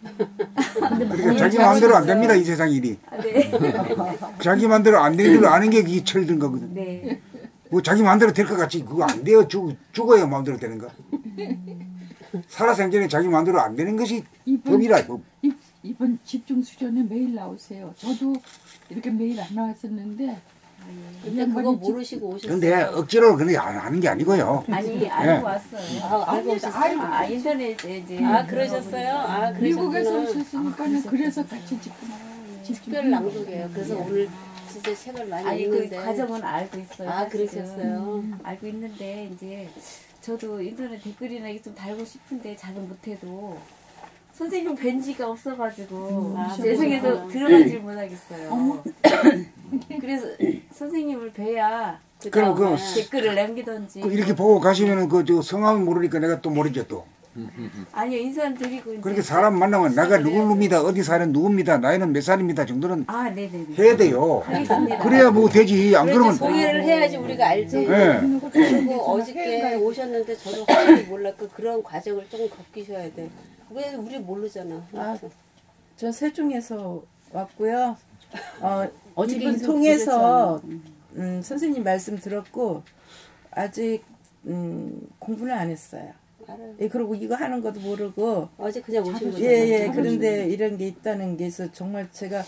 그러니까 자기 마음대로 안 됩니다 이 세상 일이. 네. 자기 마음대로 안 되는 줄 아는 게 그게 철든 거거든. 네. 뭐 자기 마음대로 될 것 같지 그거 안 돼요. 죽어야 마음대로 되는 거. 살아생전에 자기 마음대로 안 되는 것이 법이라. 이번 집중 수련회 매일 나오세요. 저도 이렇게 매일 안 나왔었는데 근데 그거 모르시고 오셨어요. 근데 억지로 그냥 안 하는 게 아니고요. 아니 알고 왔어요. 알고 오셨어요? 인터넷에 이제 그러셨어요? 미국에서 그러셨구나. 오셨으니까는 그래서 같이 특별 낭독이에요. 그래서 오늘 진짜 책을 많이 아니 읽는데. 그 과정은 알고 있어요. 그러셨어요. 알고 있는데 이제 저도 인터넷 댓글이나 이게 좀 달고 싶은데 잘은 못해도 선생님 뵌지가 없어가지고 죄송해서 그렇구나. 들어가질 못하겠어요. 그래서 선생님을 뵈야 그럼 그 댓글을 남기던지 이렇게 보고 가시면은 그 저 성함을 모르니까 내가 또 모르죠 또. 아니요 인사는 드리고 이제 그렇게 사람 만나면 내가 누구입니다, 어디 사는 누구입니다, 나이는 몇 살입니다 정도는 네네네 해야 돼요. 하겠습니다. 그래야 뭐 되지. 안 그러면 소개를 해야지 우리가 알지. 네. 그리고 어저께 오셨는데 저도 확실히 몰랐고 그런 과정을 조금 겪으셔야 돼. 왜 우리 모르잖아. 전 세종에서 왔고요. 어떻게 이분 인사 통해서 선생님 말씀 들었고 아직 공부는 안 했어요. 알아요. 예, 그리고 이거 하는 것도 모르고 어제 그냥 오신 거죠. 예, 그런데 이런 게 있다는 게 있어 정말 제가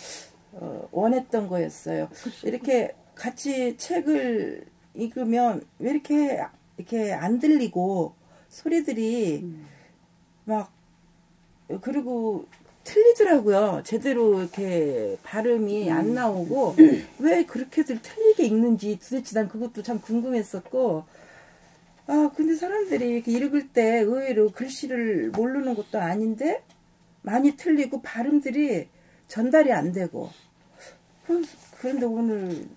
원했던 거였어요. 이렇게 같이 책을 읽으면 왜 이렇게 안 들리고 소리들이 막 그리고 틀리더라고요. 제대로 이렇게 발음이 안 나오고 왜 그렇게들 틀리게 읽는지 도대체 난 그것도 참 궁금했었고 근데 사람들이 이렇게 읽을 때 의외로 글씨를 모르는 것도 아닌데 많이 틀리고 발음들이 전달이 안 되고 그런데 오늘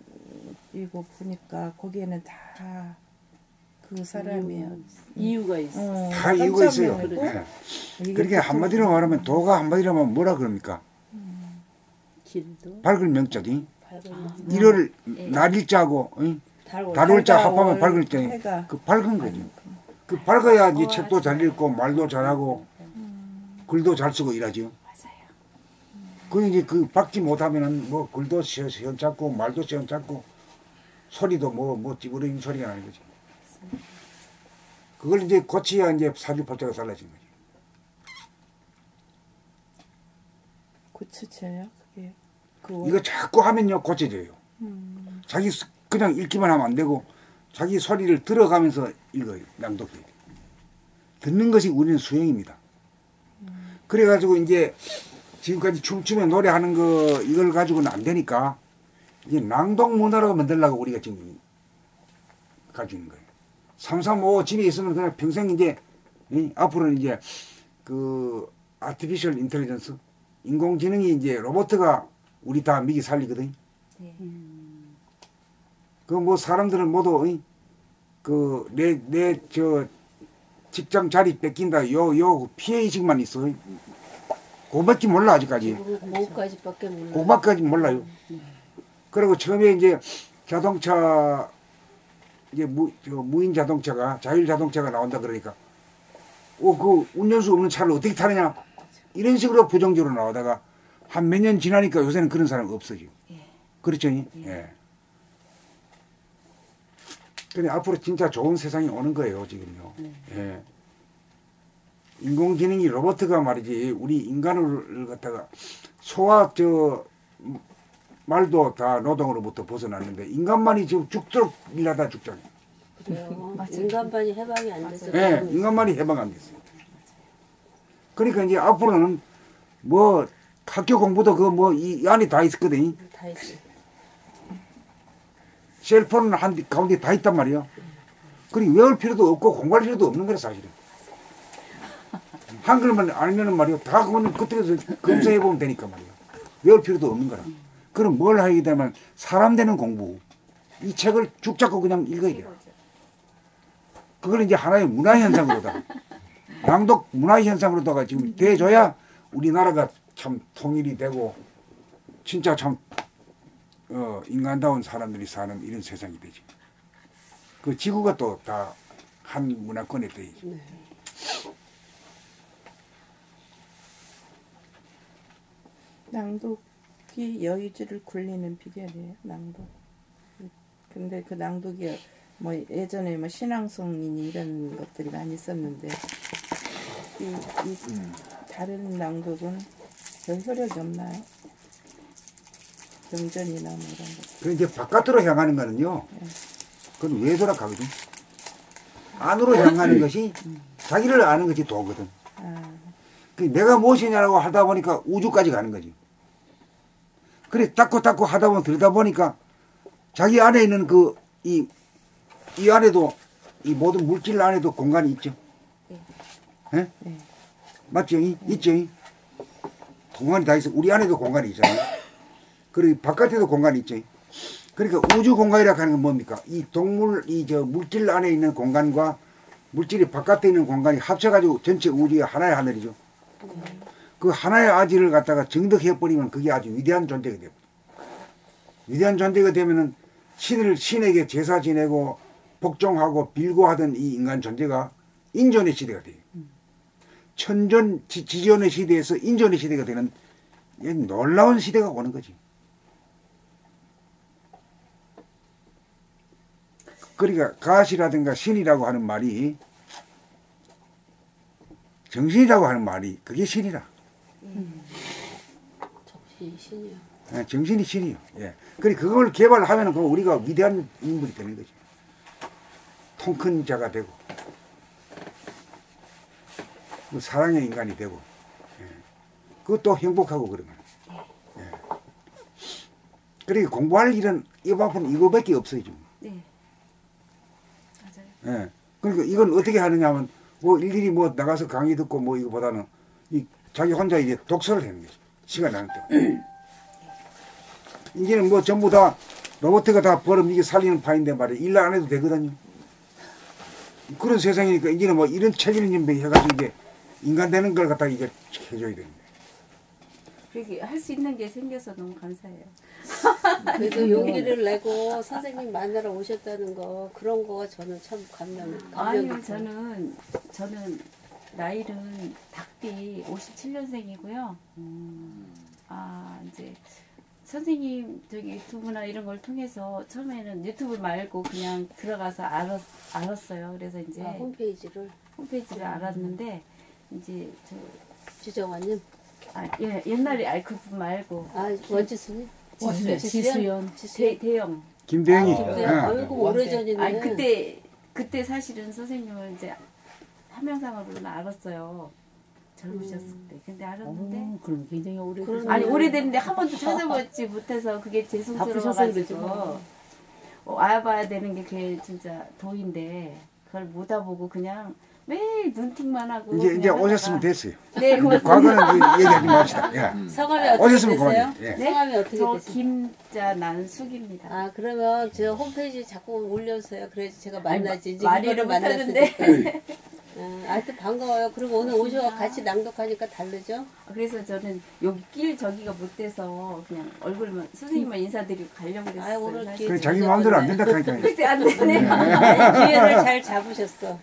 이거 보니까 거기에는 다 그 사람이에요. 이유가 있어. 다 이유가 있어요. 깜짝 네. 이게 그렇게 한마디로 말하면 도가 한마디로 하면 뭐라 그럽니까? 길도 밝을 명자기 밝은 일을 날일자고 달월자 합하면 밝을 자. 해가. 그 밝은 거죠. 그 밝아야 이제 책도 잘 읽고 말도 잘하고 글도 잘 쓰고 이러죠. 맞아요. 그 이제 그 밝지 못하면은 뭐 글도 시원찮고 말도 시원찮고 소리도 뭐 찌부러진 소리가 나는 거지. 그걸 이제 고치야 이제 사주팔자가 달라진 거지. 고쳐져요? 그게 이거 자꾸 하면요 고쳐져요. 자기 그냥 읽기만 하면 안 되고 자기 소리를 들어가면서 읽어요. 낭독해야 돼. 듣는 것이 우리는 수행입니다. 그래가지고 이제 지금까지 춤추며 노래하는 거 이걸 가지고는 안 되니까 이제 낭독 문화라고 만들려고 우리가 지금 가지고 있는 거예요. 335 집에 있으면 그냥 평생 이제 앞으로는 이제 그 아티피셜 인텔리전스 인공지능이 이제 로봇가 우리 다 미기 살리거든. 그 뭐 사람들은 모두 그 내 저 직장 자리 뺏긴다 요 피해 의식만 있어. 그거밖에 몰라 아직까지. 그거까지밖에 몰라. 그거밖에 몰라요. 그리고 처음에 이제 자동차 이제 무인 자동차가 자율 자동차가 나온다 그러니까 그 운전수 없는 차를 어떻게 타느냐 이런 식으로 부정적으로 나오다가 한 몇 년 지나니까 요새는 그런 사람 없어지고. 그렇죠? 예. 근데 앞으로 진짜 좋은 세상이 오는 거예요 지금요. 예. 인공지능이 로봇가 말이지 우리 인간을 갖다가 소와 말도 다 노동으로부터 벗어났는데 인간만이 지금 죽도록 일하다 죽잖아요. 그래요. 인간만이 해방이 안 돼서. 예, 인간만이 해방 안 됐어요. 그러니까 이제 앞으로는 뭐 학교 공부도 그 뭐 이 안에 다 있거든. 다 있어. 셀폰은 한 가운데 다 있단 말이야. 그리고 외울 필요도 없고 공부할 필요도 없는 거라 사실은. 한글만 알면은 말이야 다 그거는 그때서 검색해 보면 되니까 말이야. 외울 필요도 없는 거라. 그럼 뭘 하게 되면 사람 되는 공부. 이 책을 죽 잡고 그냥 읽어야 돼. 그걸 이제 하나의 문화 현상으로다가 낭독 문화 현상으로다가 지금 돼줘야 우리나라가 참 통일이 되고 진짜 참 인간다운 사람들이 사는 이런 세상이 되지. 그 지구가 또 다 한 문화권에 되지. 낭독이 여의주를 굴리는 비결이에요. 낭독. 근데 그 낭독이 뭐 예전에 뭐 신앙송이니 이런 것들이 많이 있었는데 이 다른 낭독은 별 효력이 없나요? 경전이나 뭐 이런 거. 그 이제 바깥으로 향하는 거는요. 그건 외도라 하거든. 안으로 향하는 것이 자기를 아는 것이 도거든. 그 내가 무엇이냐라고 하다 보니까 우주까지 가는 거지. 그래 닦고 하다 보면 들다 보니까 자기 안에 있는 그 이 안에도 이 모든 물질 안에도 공간이 있죠. 예? 맞죠? 있죠? 공간이 다 있어. 우리 안에도 공간이 있잖아요. 그리고 바깥에도 공간이 있죠. 그러니까 우주 공간이라고 하는 건 뭡니까? 이 동물, 물질 안에 있는 공간과 물질이 바깥에 있는 공간이 합쳐가지고 전체 우주의 하나의 하늘이죠. 그 하나의 아지를 갖다가 정득해버리면 그게 아주 위대한 존재가 돼요. 위대한 존재가 되면은 신에게 제사 지내고 복종하고 빌고 하던 이 인간 존재가 인존의 시대가 돼요. 천존, 지존의 시대에서 인존의 시대가 되는 놀라운 시대가 오는 거지. 그러니까 가시라든가 신이라고 하는 말이 정신이라고 하는 말이 그게 신이라. 정신이 신이요. 예, 정신이 신이요. 예. 그리고 그걸 개발하면 우리가 위대한 인물이 되는 거지. 통 큰 자가 되고 사랑의 인간이 되고 예. 그것도 행복하고 그런 거예요. 예. 그리고 공부할 일은 이거밖에 없어요 지금. 네. 맞아요. 예. 그러니까 이건 어떻게 하느냐 하면 뭐 일일이 뭐 나가서 강의 듣고 뭐 이거보다는 자기 혼자 이제 독서를 하는 거지. 시간 나는 때. 이제는 뭐 전부 다 로봇가 다 벌음 이게 살리는 파인데 말이야. 일 안 해도 되거든요. 그런 세상이니까 이제는 뭐 이런 책임 좀 해가지고 이제 인간 되는 걸 갖다가 이제 해줘야 되는데. 그렇게 할 수 있는 게 생겨서 너무 감사해요. 그래도 용기를 내고 선생님 만나러 오셨다는 거 그런 거가 저는 참 아니요, 저는 나이는 닭띠 57년생이고요. 이제 선생님 저기 유튜브나 이런 걸 통해서 처음에는 유튜브 말고 그냥 들어가서 알았어요. 그래서 이제 홈페이지를 알았는데 이제 저 주정환님. 예, 옛날에 그분 말고 원지수님. 지수연 대영 김대영이. 아이고 오래전이네. 그때 사실은 선생님을 이제 한명상으로는 알았어요. 젊으셨을 때. 근데 알았는데 그럼 굉장히 오래됐어요. 아니 오래됐는데 한 번도 찾아보지 못해서 그게 죄송스러워가지고 알아봐야 되는 게 그게 진짜 도인데 그걸 못 알아보고 그냥 매일 눈팅만 하고 이제 오셨으면 됐어요. 네, 고맙습니다. 과거는 얘기하지 맙시다. 예. 성함이 어떻게 오셨으면 되세요? 그만이에요. 예. 성함이 어떻게 저 되세요? 김자난숙입니다. 그러면 저 홈페이지 자꾸 올려주세요. 그래야지 제가 만나지. 이제 말이를 이거를 못하는데. 하여튼 반가워요. 그리고 오늘 오셔서 같이 낭독하니까 다르죠? 그래서 저는 여기 길 저기가 못 돼서 그냥 얼굴만 선생님만 인사드리고 가려고 그랬어요. 오늘 그래 자기 마음대로 안 된다 하니까. 글쎄 안 되네. 기회를 잘 잡으셨어.